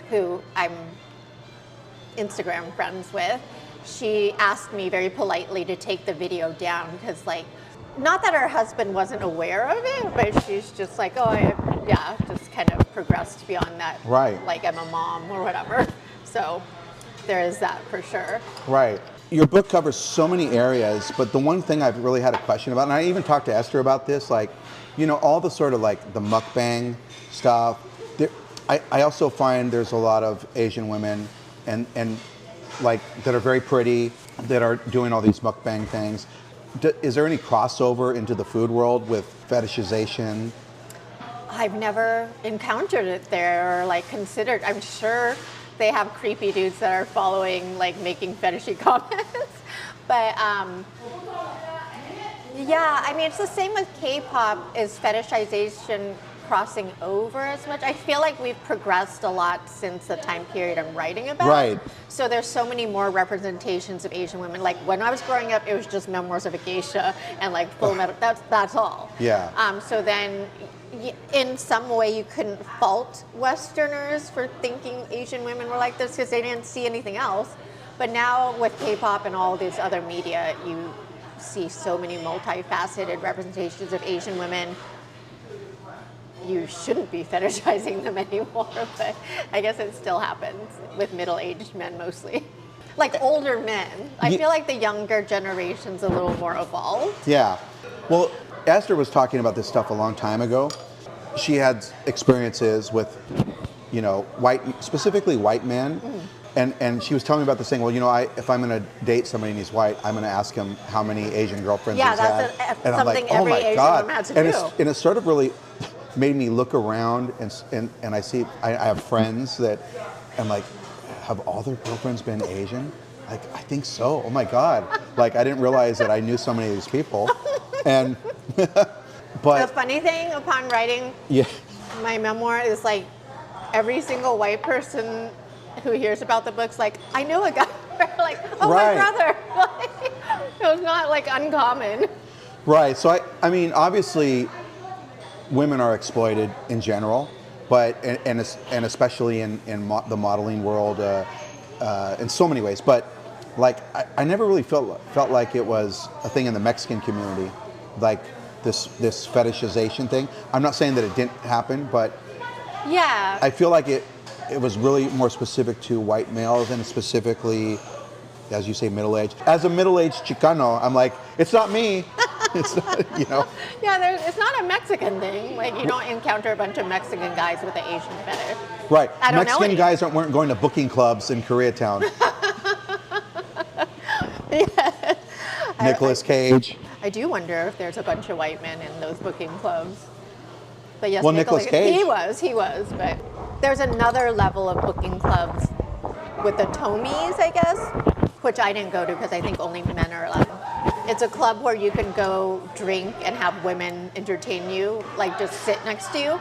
who I'm Instagram friends with. She asked me very politely to take the video down because, like, not that her husband wasn't aware of it, but she's just like, oh, just kind of progressed beyond that. Right. Like, I'm a mom or whatever. So there is that for sure. Right. Your book covers so many areas, but the one thing I've really had a question about, and I even talked to Esther about this, like, you know, all the sort of like the mukbang stuff. I also find there's a lot of Asian women and like that are very pretty, that are doing all these mukbang things. Is there any crossover into the food world with fetishization? I've never encountered it there or like considered. I'm sure they have creepy dudes that are following, like making fetishy comments. But yeah, I mean, it's the same with K-pop. Is fetishization crossing over as much? I feel like we've progressed a lot since the time period I'm writing about. Right. So there's so many more representations of Asian women. Like when I was growing up, it was just Memoirs of a Geisha and like Full Metal. That's all. Yeah. So then, in some way, you couldn't fault Westerners for thinking Asian women were like this because they didn't see anything else. But now with K-pop and all these other media, you see so many multifaceted representations of Asian women. You shouldn't be fetishizing them anymore, but I guess it still happens with middle-aged men mostly. Like older men. I feel like the younger generation's a little more evolved. Yeah. Well, Esther was talking about this stuff a long time ago. She had experiences with, you know, specifically white men. And she was telling me about this thing, well, you know, if I'm going to date somebody and he's white, I'm going to ask him how many Asian girlfriends he's had. And I'm like, oh my God. And it sort of really made me look around and I see, I have friends that, I'm like, have all their girlfriends been Asian? Like, I think so. Oh my God. Like, I didn't realize that I knew so many of these people. And, but. The funny thing upon writing my memoir is like, every single white person who hears about the book's like, I know a guy. Like, oh, my brother. It was not like uncommon. Right. So I mean, obviously, women are exploited in general, but and especially in the modeling world in so many ways. But like, I never really felt like it was a thing in the Mexican community, like this fetishization thing. I'm not saying that it didn't happen, but yeah, I feel like it was really more specific to white males and specifically, as you say, middle-aged. As a middle-aged Chicano, I'm like, it's not me. It's not, you know. Yeah, it's not a Mexican thing. Like, you don't encounter a bunch of Mexican guys with an Asian fetish. Right. Mexican guys weren't going to booking clubs in Koreatown. Yeah. Nicolas Cage. I do wonder if there's a bunch of white men in those booking clubs. But yes, Well, Nicolas Cage. He was. But there's another level of booking clubs with the Tomies, I guess, which I didn't go to because I think only men are allowed. It's a club where you can go drink and have women entertain you, like just sit next to you.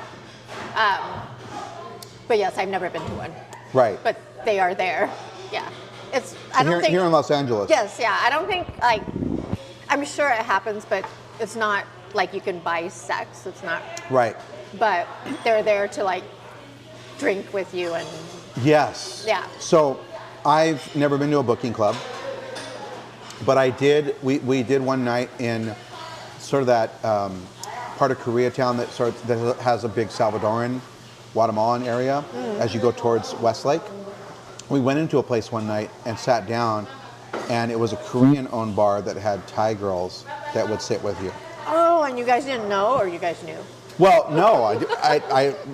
But yes, I've never been to one. Right. But they are there. Yeah. Here in Los Angeles. Yes, yeah. I don't think, like, I'm sure it happens, but it's not like you can buy sex. It's not. Right. But they're there to, like, drink with you and. Yes. Yeah. So I've never been to a booking club, but we did one night in sort of that part of Koreatown that has a big Salvadoran, Guatemalan area as you go towards Westlake. We went into a place one night and sat down, and it was a Korean-owned bar that had Thai girls that would sit with you. Oh, and you guys didn't know, or you guys knew? Well, no,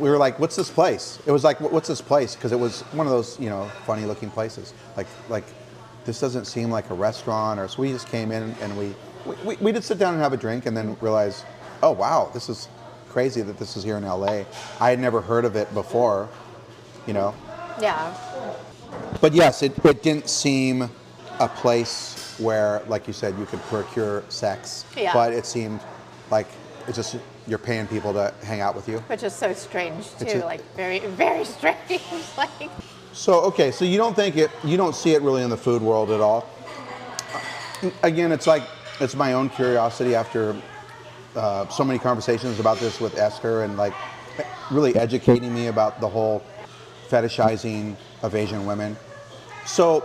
we were like, what's this place? It was like, what's this place? Because it was one of those, funny-looking places. Like, this doesn't seem like a restaurant, so we just came in and we did sit down and have a drink, and then realized, oh wow, this is crazy that this is here in LA. I had never heard of it before, Yeah. But yes, it didn't seem a place where, like you said, you could procure sex. Yeah. But it seemed like it's just you're paying people to hang out with you. Which is so strange too, like very, very strange. Like. So okay, so you don't see it really in the food world at all. Again, it's my own curiosity after so many conversations about this with Esther and like really educating me about the whole fetishizing of Asian women. So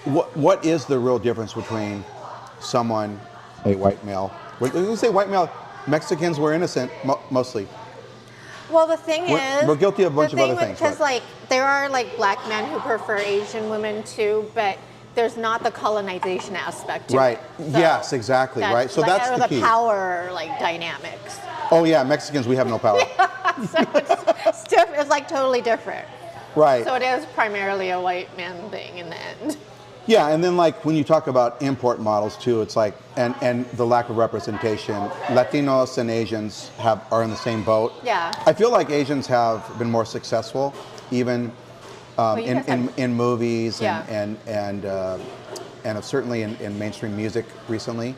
what is the real difference between a white male? When you say white male, Mexicans were innocent mostly. Well, the thing is, we're guilty of a bunch of other things. Because like there are like black men who prefer Asian women too, but there's not the colonization aspect to right. it. So yes, exactly. Right. So like, that's the key. The power like dynamics. Oh yeah, Mexicans, we have no power. So it's like totally different. Right. So it is primarily a white man thing in the end. Yeah, and then like when you talk about import models too, it's like and the lack of representation. Latinos and Asians are in the same boat. Yeah. I feel like Asians have been more successful, even in movies and certainly in mainstream music recently.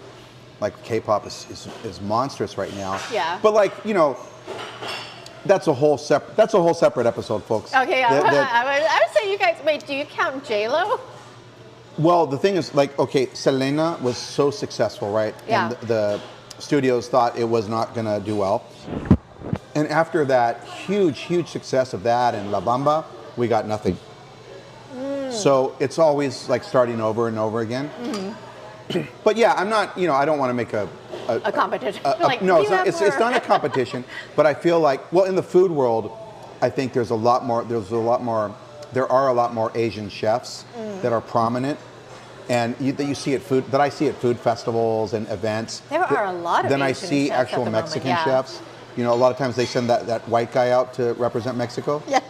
Like K-pop is monstrous right now. Yeah. But like that's a whole separate episode, folks. Okay, yeah. I would say you guys. Wait, do you count J-Lo? Well, the thing is, like, okay, Selena was so successful, right? Yeah. And the studios thought it was not going to do well. And after that huge success of that and La Bamba, we got nothing. So it's always like starting over and over again. Mm-hmm. But yeah, I'm not, I don't want to make a competition. No, it's not a competition. But I feel like, well, in the food world, I think there are a lot more Asian chefs that are prominent, and that I see at food festivals and events. There are a lot of Then Asian I see chefs actual at the Mexican moment, chefs. A lot of times they send that white guy out to represent Mexico. Yeah.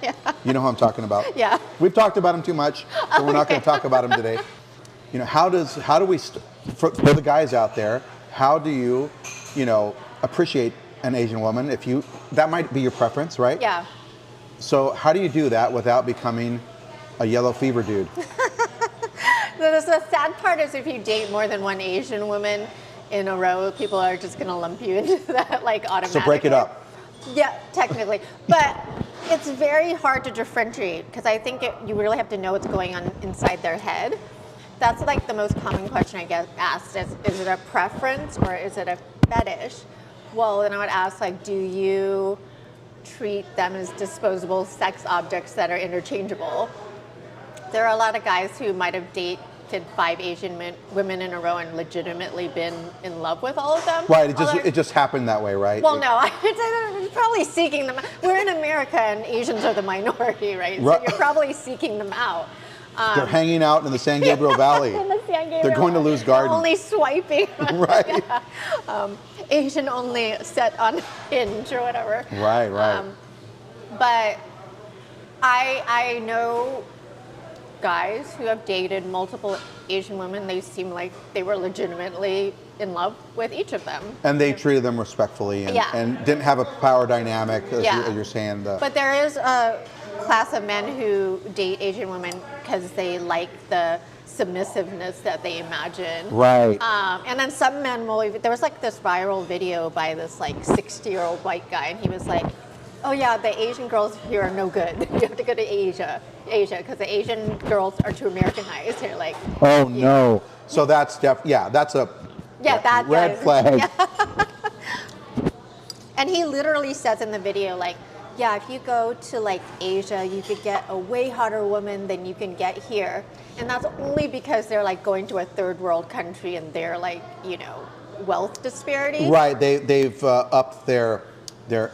You know who I'm talking about. Yeah. We've talked about him too much, so we're not going to talk about him today. For the guys out there, how do you, appreciate an Asian woman? That might be your preference, right? Yeah. So how do you do that without becoming a yellow fever dude? The sad part is if you date more than one Asian woman in a row, people are just going to lump you into that like automatically. So break it up. Yeah, technically. But it's very hard to differentiate because I think you really have to know what's going on inside their head. That's like the most common question I get asked is it a preference or is it a fetish? Well, then I would ask like, do you treat them as disposable sex objects that are interchangeable? There are a lot of guys who might have dated 5 Asian women in a row and legitimately been in love with all of them. Right, it just happened that way, right? Well, no, it's probably seeking them. We're in America and Asians are the minority, right? So you're probably seeking them out. They're hanging out in the San Gabriel Valley. In the San Gabriel They're going to Luz Garden. They're only swiping. Right. Yeah. Asian only set on Hinge or whatever. Right. But I know guys who have dated multiple Asian women, they seem like they were legitimately in love with each of them. And they treated them respectfully and, Yeah. and didn't have a power dynamic, as, Yeah. you're saying. But there is a class of men who date Asian women because they like the submissiveness that they imagine. Right. And then some men will even, there was like this viral video by this like 60-year-old white guy, and he was like, oh yeah, the Asian girls here are no good. You have to go to Asia, because the Asian girls are too Americanized. They're like, Oh no. So that's that's a that red guy. flag. Yeah. And he literally says in the video, like, yeah, if you go to like Asia, you could get a way hotter woman than you can get here. And that's only because they're like going to a third world country and they're like, you know, wealth disparity. Right. They've upped their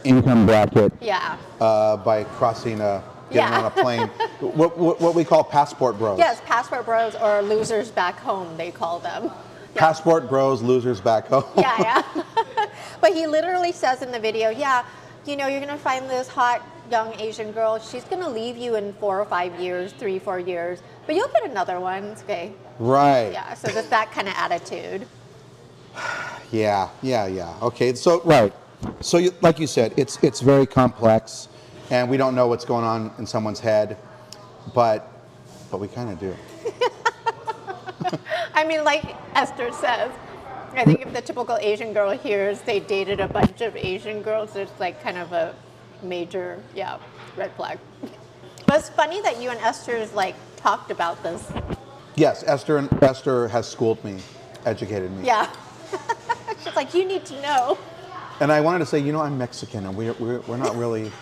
Income bracket. Yeah. by crossing getting Yeah. on a plane. what we call passport bros. Yes, passport bros or losers back home, they call them. Yeah. Passport bros, losers back home. Yeah. But he literally says in the video, yeah, you know, you're going to find this hot young Asian girl. She's going to leave you in 4 or 5 years, 3, 4 years, but you'll get another one. It's okay. Right. Yeah, so just that kind of attitude. Yeah. Okay. So Right. So like you said, it's very complex, and we don't know what's going on in someone's head, but we kind of do. I mean, like Esther says, I think if the typical Asian girl hears they dated a bunch of Asian girls, it's like kind of a major, red flag. But it's funny that you and Esther's like talked about this. Yes, Esther has schooled me, educated me. Yeah. She's like, you need to know. And I wanted to say, you know, I'm Mexican, and we're not really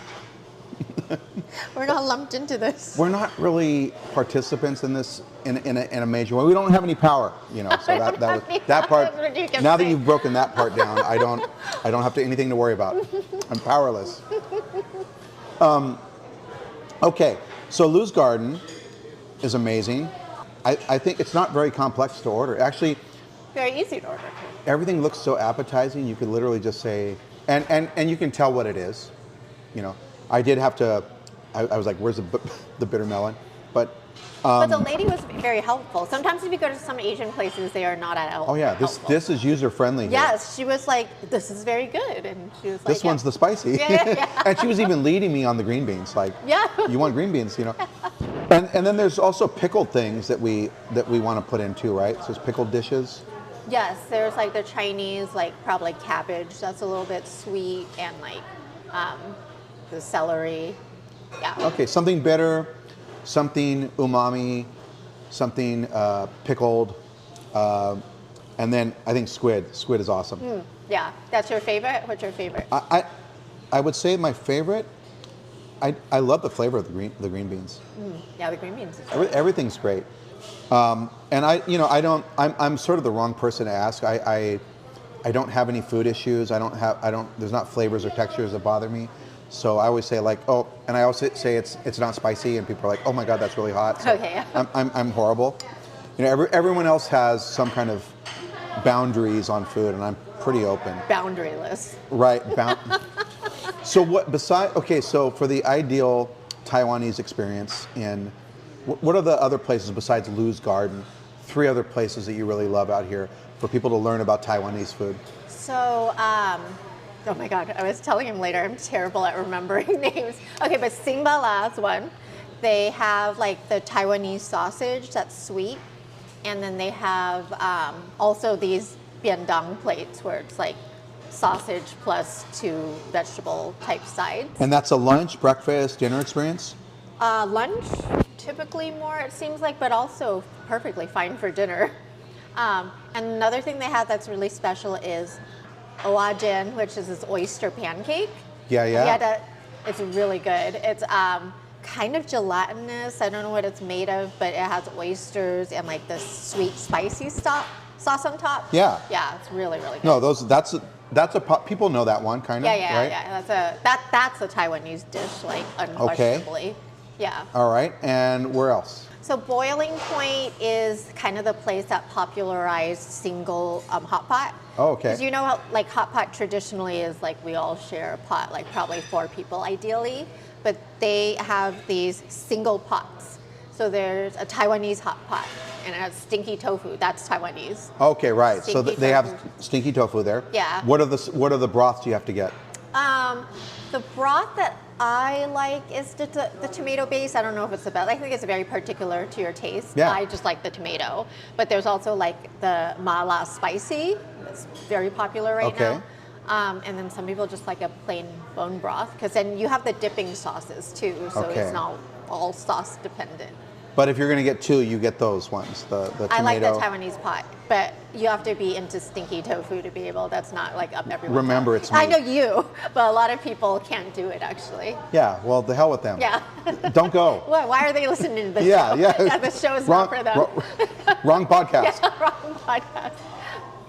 We're not lumped into this. we're not really participants in this in a major way. We don't have any power, you know. So that part. That's what you can Now that say. you've broken that part down, I don't have anything to worry about. I'm powerless. Okay, so Lou's Garden is amazing. I think it's not very complex to order. Actually, Very easy to order. everything looks so appetizing. You could literally just say, and you can tell what it is. You know, I did have to. I was like, "Where's the bitter melon?" But But the lady was very helpful. Sometimes if you go to some Asian places, they are not at all. oh yeah, this is user friendly. Yes, she was like, "This is very good," and she was like, This one's the spicy. Yeah. And she was even leading me on the green beans, like, Yeah. you want green beans, you know. And then there's also pickled things that we want to put in too, right? So it's pickled dishes. Yes, there's like the Chinese, like probably cabbage that's a little bit sweet, and like the celery. Yeah. Okay, something bitter, something umami, something pickled, and then I think squid. Squid is awesome. Yeah, that's your favorite? What's your favorite? I would say my favorite. I love the flavor of the green beans. Yeah, the green beans. Everything's great. And I'm sort of the wrong person to ask. I don't have any food issues. There's not flavors or textures that bother me. So I always say like, oh, and I always say it's not spicy, and people are like, oh my God, that's really hot. So Okay. I'm horrible. You know, everyone else has some kind of boundaries on food, and I'm pretty open. Boundaryless. Right. So so for the ideal Taiwanese experience what are the other places besides Lou's Garden? 3 other places that you really love out here for people to learn about Taiwanese food. So, oh my God, I was telling him later, I'm terrible at remembering names. Okay, but Singbala's one. They have like the Taiwanese sausage that's sweet. And then they have also these biandang plates where it's like sausage plus 2 vegetable type sides. And that's a lunch, breakfast, dinner experience? Lunch, typically more it seems like, but also perfectly fine for dinner. And another thing they have that's really special is oajen, which is this oyster pancake. Yeah. It's really good. It's kind of gelatinous. I don't know what it's made of, but it has oysters and like this sweet spicy sauce on top. Yeah. Yeah, it's really, really good. No, that's a people know that one kind of. Yeah. Right? That's a Taiwanese dish, like unquestionably. Okay. Yeah. All right, and where else? So Boiling Point is kind of the place that popularized single hot pot. Oh, okay. Because you know how like hot pot traditionally is like we all share a pot, like probably 4 people ideally, but they have these single pots. So there's a Taiwanese hot pot and it has stinky tofu. That's Taiwanese. Okay, right. So Stinky they have tofu. stinky tofu there. Yeah. What are the broths you have to get? The broth that I like is the tomato base. I don't know if it's the best. I think it's very particular to your taste. Yeah. I just like the tomato. But there's also like the mala spicy. That's very popular right Okay. now. And then some people just like a plain bone broth because then you have the dipping sauces too. So Okay. it's not all sauce dependent. But if you're going to get two, you get those ones. The tomato. I like the Taiwanese pot, but you have to be into stinky tofu to be able. That's not like up everyone's. Remember, alley. it's I me. know you, but a lot of people can't do it actually. Yeah, well, the hell with them. Yeah. Don't go. Why are they listening to this Yeah, show? yeah. The show is not for them. Wrong podcast. Yeah, wrong podcast.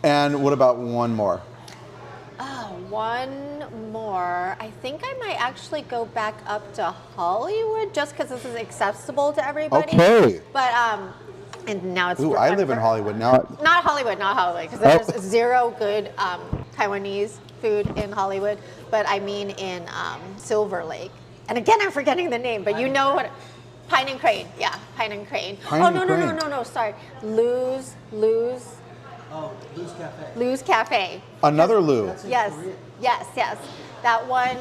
And what about one more? Oh, one more. I think I might actually go back up to Hollywood just because this is accessible to everybody. Okay. But and now it's. Ooh, I live in Hollywood now. Not Hollywood, because there's zero good Taiwanese food in Hollywood. But I mean in Silver Lake. And again, I'm forgetting the name, but you know what? Pine and Crane. Yeah, Pine and Crane. Pine and Crane. No, sorry. Lou's. Oh, Lou's Cafe. Lou's Cafe. Another Lou. Yes, yes. That one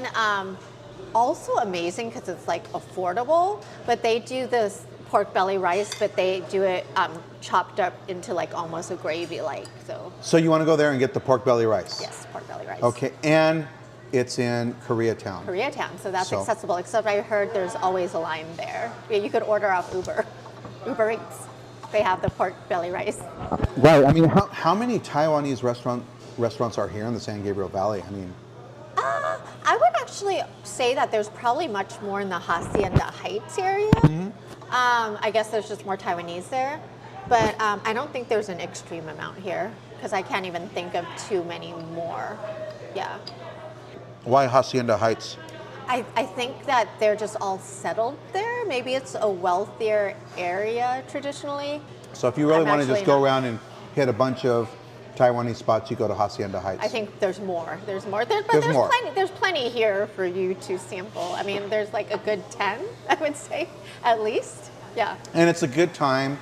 also amazing because it's like affordable, but they do this pork belly rice, but they do it chopped up into like almost a gravy like. So you want to go there and get the pork belly rice? Yes, pork belly rice. Okay, and it's in Koreatown. Koreatown, so that's So- accessible, except I heard there's always a line there. Yeah, you could order off Uber Eats. They have the pork belly rice. Right. I mean, how many Taiwanese restaurants are here in the San Gabriel Valley? I mean, I would actually say that there's probably much more in the Hacienda Heights area. I guess there's just more Taiwanese there. But I don't think there's an extreme amount here because I can't even think of too many more. Yeah. why Hacienda Heights? I think that they're just all settled there. Maybe it's a wealthier area traditionally. So if you really I'm want to just actually go not- around and hit a bunch of Taiwanese spots, you go to Hacienda Heights. I think there's more. There's more. But There's there's more. plenty. There's plenty here for you to sample. I mean, there's like a good 10, I would say, at least. Yeah. And it's a good time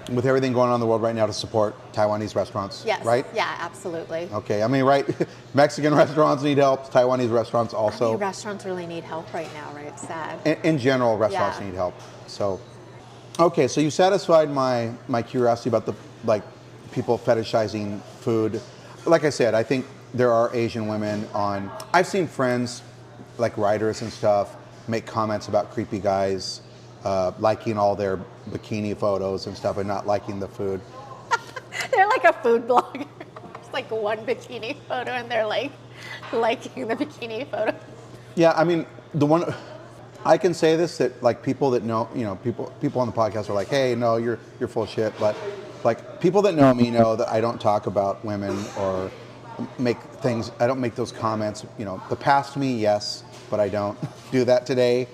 with everything going on in the world right now to support Taiwanese restaurants, Yes. right? Yeah, absolutely. Okay, I mean, right, Mexican restaurants need help, Taiwanese restaurants I mean, also. restaurants really need help right now, right? It's sad. In general, restaurants Yeah. need help. So, okay, so you satisfied my curiosity about the people fetishizing food. Like I said, I think there are Asian women on. I've seen friends, like writers and stuff, make comments about creepy guys liking all their bikini photos and stuff, and not liking the food. They're like a food blogger. It's like one bikini photo, and they're like liking the bikini photo. Yeah, I mean, the one I can say this that like people that know, people on the podcast are like, hey, no, you're full of shit. But like people that know me know that I don't talk about women or make things. I don't make those comments. The past me, yes, but I don't do that today.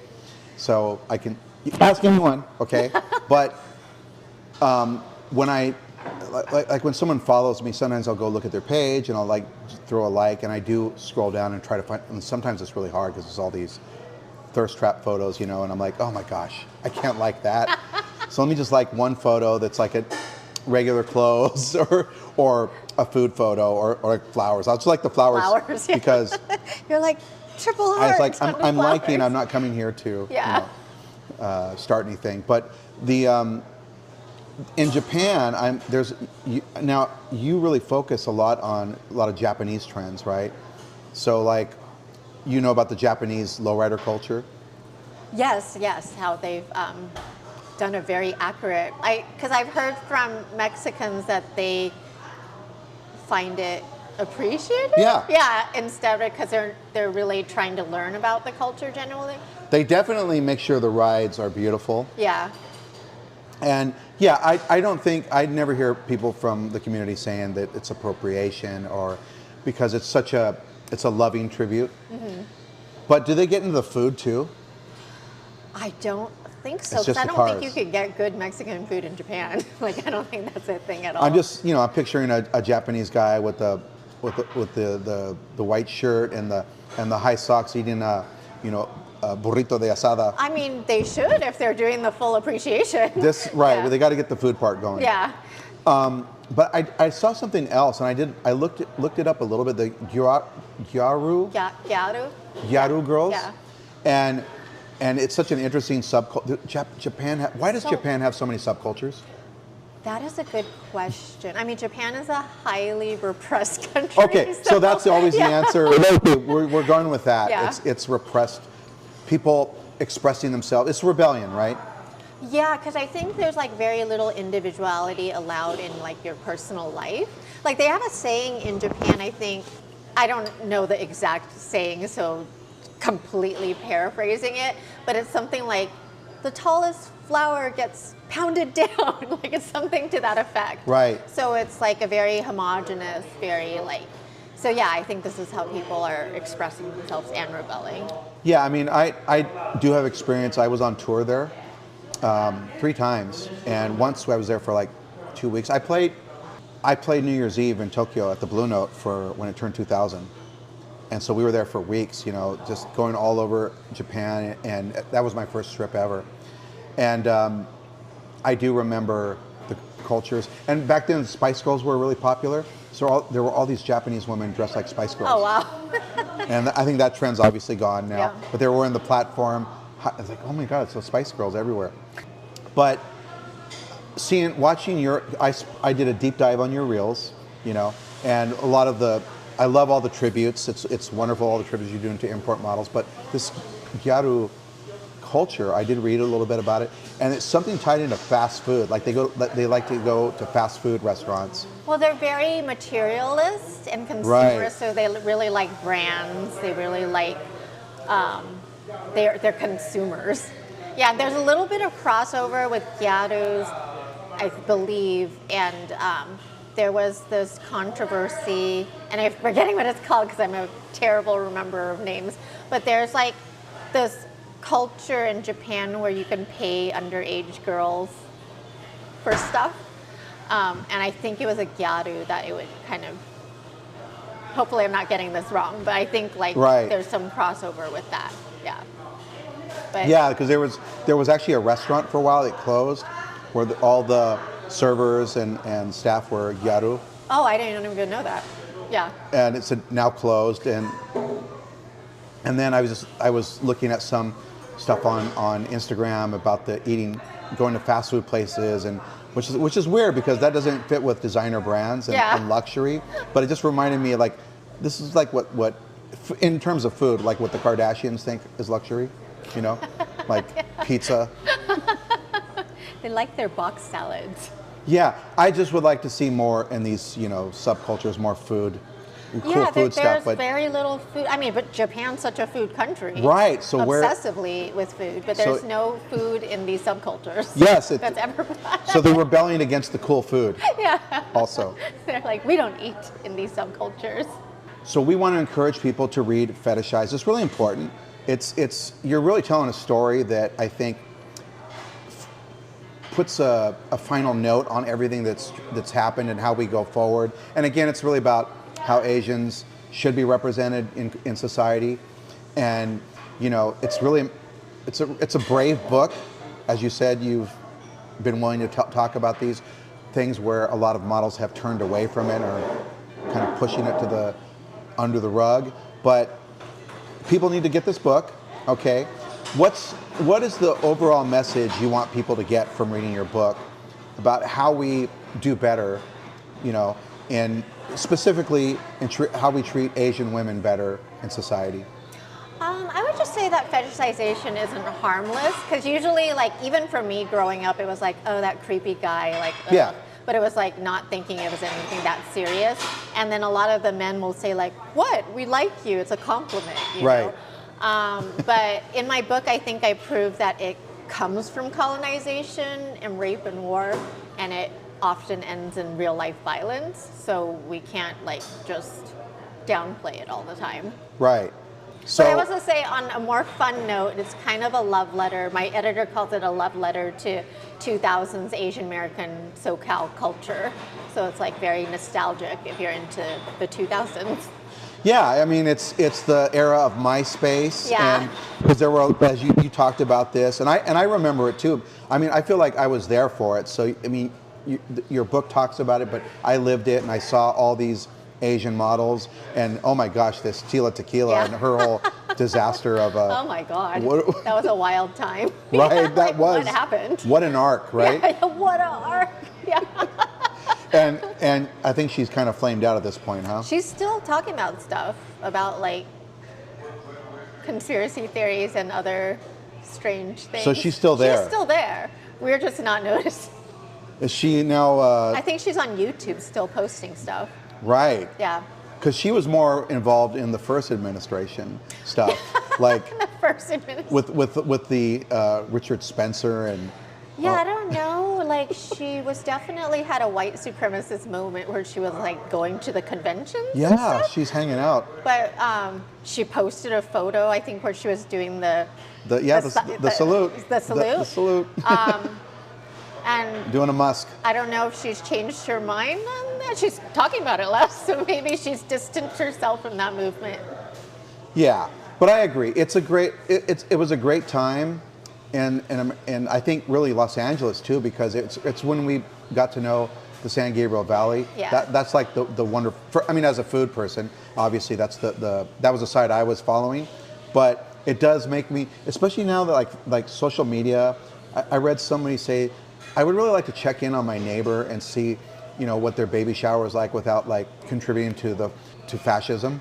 So I can ask anyone, okay? But when I like when someone follows me, sometimes I'll go look at their page and I'll like throw a like, and I do scroll down and try to find. And sometimes it's really hard because there's all these thirst trap photos, and I'm like, oh my gosh, I can't like that. So let me just like one photo that's like a regular clothes or a food photo or like flowers. I'll just like the flowers, yeah. because You're like triple I was hearts. like, I'm liking. I'm not coming here to Yeah. start anything. But the in Japan, now you really focus a lot on a lot of Japanese trends, right? So like, about the Japanese lowrider culture. Yes, how they've done a very accurate. Because I've heard from Mexicans that they find it appreciated. Yeah. Instead of because they're really trying to learn about the culture generally. They definitely make sure the rides are beautiful. Yeah. And yeah, I don't think, I'd never hear people from the community saying that it's appropriation or because it's a loving tribute. Mm-hmm. But do they get into the food too? I don't think so. It's just I the don't think cars. you could get good Mexican food in Japan. Like I don't think that's a thing at all. I'm just, I'm picturing a Japanese guy with the white shirt and the high socks eating a burrito de asada. I mean, they should if they're doing the full appreciation. Right, Yeah. they got to get the food part going. Yeah. But I saw something else, and I looked it up a little bit. The Gyaru girls, Yeah. and it's such an interesting subculture. Japan. Why does Japan have so many subcultures? That is a good question. I mean, Japan is a highly repressed country. Okay, so that's always the answer. We're going with that. Yeah. It's repressed. People expressing themselves. It's rebellion, right? Yeah, because I think there's like very little individuality allowed in like your personal life. Like they have a saying in Japan, I think, I don't know the exact saying, so completely paraphrasing it, but it's something like the tallest flower gets pounded down. Like it's something to that effect. Right. So it's like a very homogenous, very like, so yeah, I think this is how people are expressing themselves and rebelling. Yeah, I mean, I do have experience. I was on tour there 3 times, and once I was there for like 2 weeks. I played New Year's Eve in Tokyo at the Blue Note for when it turned 2000, and so we were there for weeks. Just going all over Japan, and that was my first trip ever. And I do remember the cultures. And back then, Spice Girls were really popular. So there were all these Japanese women dressed like Spice Girls. Oh, wow. And I think that trend's obviously gone now. Yeah. But they were in the platform. I was like, oh my God, so Spice Girls everywhere. But watching I did a deep dive on your reels, and a lot of I love all the tributes. It's wonderful, all the tributes you're doing to import models. But this Gyaru culture, I did read a little bit about it, and it's something tied into fast food. Like they like to go to fast food restaurants. Well, they're very materialist and consumerist, Right. so they really like brands. They really like, they're consumers. Yeah, there's a little bit of crossover with Gyarus, I believe, and there was this controversy, and I'm forgetting what it's called because I'm a terrible rememberer of names, but there's like this culture in Japan where you can pay underage girls for stuff. And I think it was a gyaru that it would kind of, hopefully I'm not getting this wrong, but I think like Right. there's some crossover with that. Yeah. But Yeah, because there was actually a restaurant for a while that closed, where all the servers and staff were Gyaru, Oh, I didn't even know that. Yeah. and it's now closed. And then I was looking at some stuff on Instagram about going to fast food places, and which is weird because that doesn't fit with designer brands and luxury. But it just reminded me like this is like what in terms of food, like what the Kardashians think is luxury, like pizza. They like their box salads. Yeah, I just would like to see more in these subcultures, more food. Cool Yeah, food there's stuff, but very little food. I mean, but Japan's such a food country. Right, so obsessively with food, but there's So- no food in these subcultures. Yes, that's ever. so they're rebelling against the cool food. Yeah. Also. They're like, we don't eat in these subcultures. So we want to encourage people to read Fetishize. It's really important. You're really telling a story that I think puts a final note on everything that's happened and how we go forward. And again, it's really about how Asians should be represented in society. And it's a brave book. As you said, you've been willing to talk about these things where a lot of models have turned away from it or kind of pushing it to under the rug. But people need to get this book, okay? What is the overall message you want people to get from reading your book about how we do better, and specifically how we treat Asian women better in society? I would just say that fetishization isn't harmless, because usually, like, even for me growing up, it was like, oh, that creepy guy, like, ugh. Yeah. But it was like not thinking it was anything that serious. And then a lot of the men will say like, what? We like you. It's a compliment. You Right. know? But in my book, I think I proved that it comes from colonization and rape and war, and it often ends in real life violence. So we can't like just downplay it all the time. Right. But I was going to say, on a more fun note, it's kind of a love letter. My editor calls it a love letter to 2000s Asian American SoCal culture. So it's like very nostalgic if you're into the 2000s. Yeah, I mean, it's the era of MySpace, Yeah. and because there were, as you talked about this, and I remember it too. I mean, I feel like I was there for it. So I mean, your book talks about it, but I lived it, and I saw all these Asian models, and oh my gosh, this Tila Tequila Yeah. and her whole disaster of Oh my God, What- that was a wild time. right, that Like, was what happened. What an arc, right? Yeah, what a arc. Yeah. And I think she's kind of flamed out at this point, huh? She's still talking about stuff about like conspiracy theories and other strange things. So she's still there. She's still there. We're just not noticing. Is she now? I think she's on YouTube still posting stuff. Right. Yeah. Because she was more involved in the first administration stuff, like The first administration. with the Richard Spencer and. Yeah, I don't know. Like she was definitely had a white supremacist moment where she was like going to the conventions. and Yeah, stuff. she's hanging out. But she posted a photo, I think, where she was doing the The salute. The salute. The salute. And Doing a Musk. I don't know if she's changed her mind on that. She's talking about it less, so maybe she's distanced herself from that movement. Yeah, but I agree. It's a great. It was a great time, and I think really Los Angeles too, because it's when we got to know the San Gabriel Valley. Yeah. That's like the wonder. I mean, as a food person, obviously that's that was the side I was following, but it does make me, especially now that like social media. I read somebody say, I would really like to check in on my neighbor and see, what their baby shower is like without like contributing to fascism.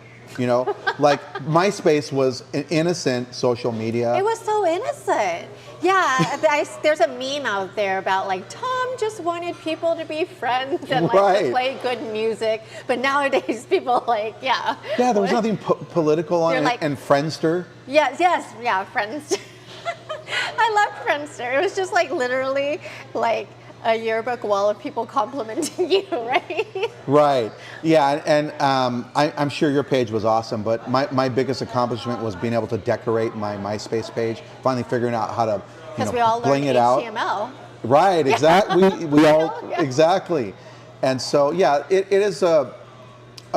Like MySpace was an innocent social media. It was so innocent. Yeah, there's a meme out there about like Tom just wanted people to be friends and like to Right. play good music, but nowadays people like Yeah, there was nothing political on They're it, like- and Friendster. Yes, yeah, Friends. I loved Friendster. It was just like literally like a yearbook wall of people complimenting you, right? Right. Yeah, and I'm sure your page was awesome, but my biggest accomplishment was being able to decorate my MySpace page. Finally figuring out how to Because we all bling learned it out. HTML. Right. Exactly. We all Yeah. exactly. And so yeah, it is a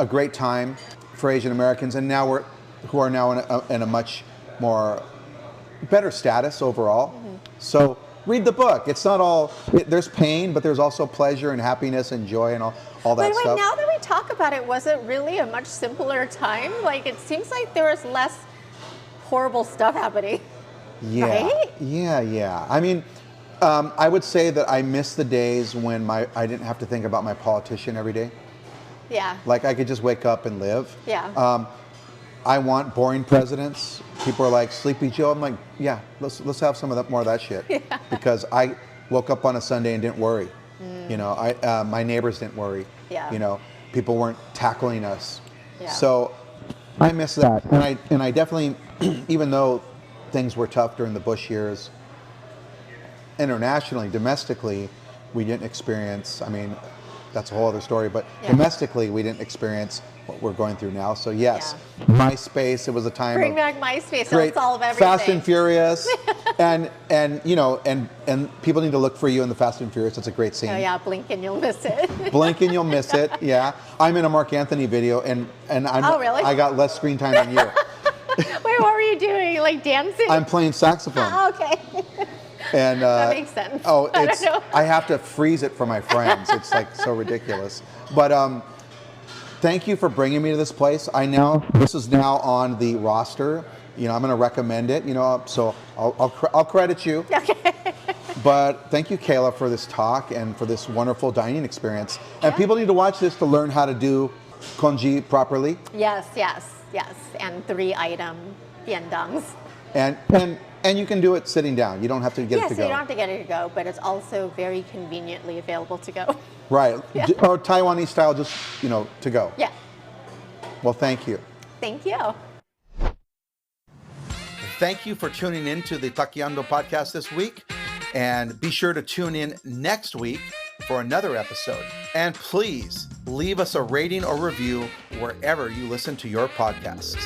great time for Asian Americans, and now who are now in a much more better status overall. Mm-hmm. So read the book. It's not all, there's pain, but there's also pleasure and happiness and joy and all that By the way, stuff. now that we talk about it, was it really a much simpler time? Like it seems like there was less horrible stuff happening. Yeah. Right? Yeah. I mean, I would say that I miss the days when I didn't have to think about my politician every day. Yeah. Like I could just wake up and live. Yeah. I want boring presidents. People are like Sleepy Joe. I'm like, yeah, let's have some of that, more of that shit. Yeah. Because I woke up on a Sunday and didn't worry. My neighbors didn't worry. Yeah. People weren't tackling us. Yeah. So I miss that, and I definitely, even though things were tough during the Bush years, internationally, domestically, we didn't experience. I mean, that's a whole other story. But Yeah. domestically, we didn't experience what we're going through now. So yes, MySpace. It was a time Bring of back MySpace. great, It'll solve everything. Fast and Furious, and people need to look for you in the Fast and Furious. It's a great scene. Oh yeah, blink and you'll miss it. Blink and you'll miss it. Yeah, I'm in a Mark Anthony video, and Oh, really? I got less screen time than you. Wait, what were you doing? Like dancing? I'm playing saxophone, Oh, okay. and That makes sense. Oh, I don't know. I have to freeze it for my friends. It's like so ridiculous. But thank you for bringing me to this place. This is now on the roster. I'm going to recommend it. So I'll credit you. Okay. But thank you, Kaila, for this talk and for this wonderful dining experience. And people need to watch this to learn how to do congee properly. Yes. And 3-item biendangs. And you can do it sitting down. You don't have to get it Yes, to so go. you don't have to get it to go, but it's also very conveniently available to go. Right. Yeah. Or Taiwanese style, just to go. Yeah. Well, thank you. Thank you. Thank you for tuning in to the Taqueando podcast this week. And be sure to tune in next week for another episode. And please leave us a rating or review wherever you listen to your podcasts.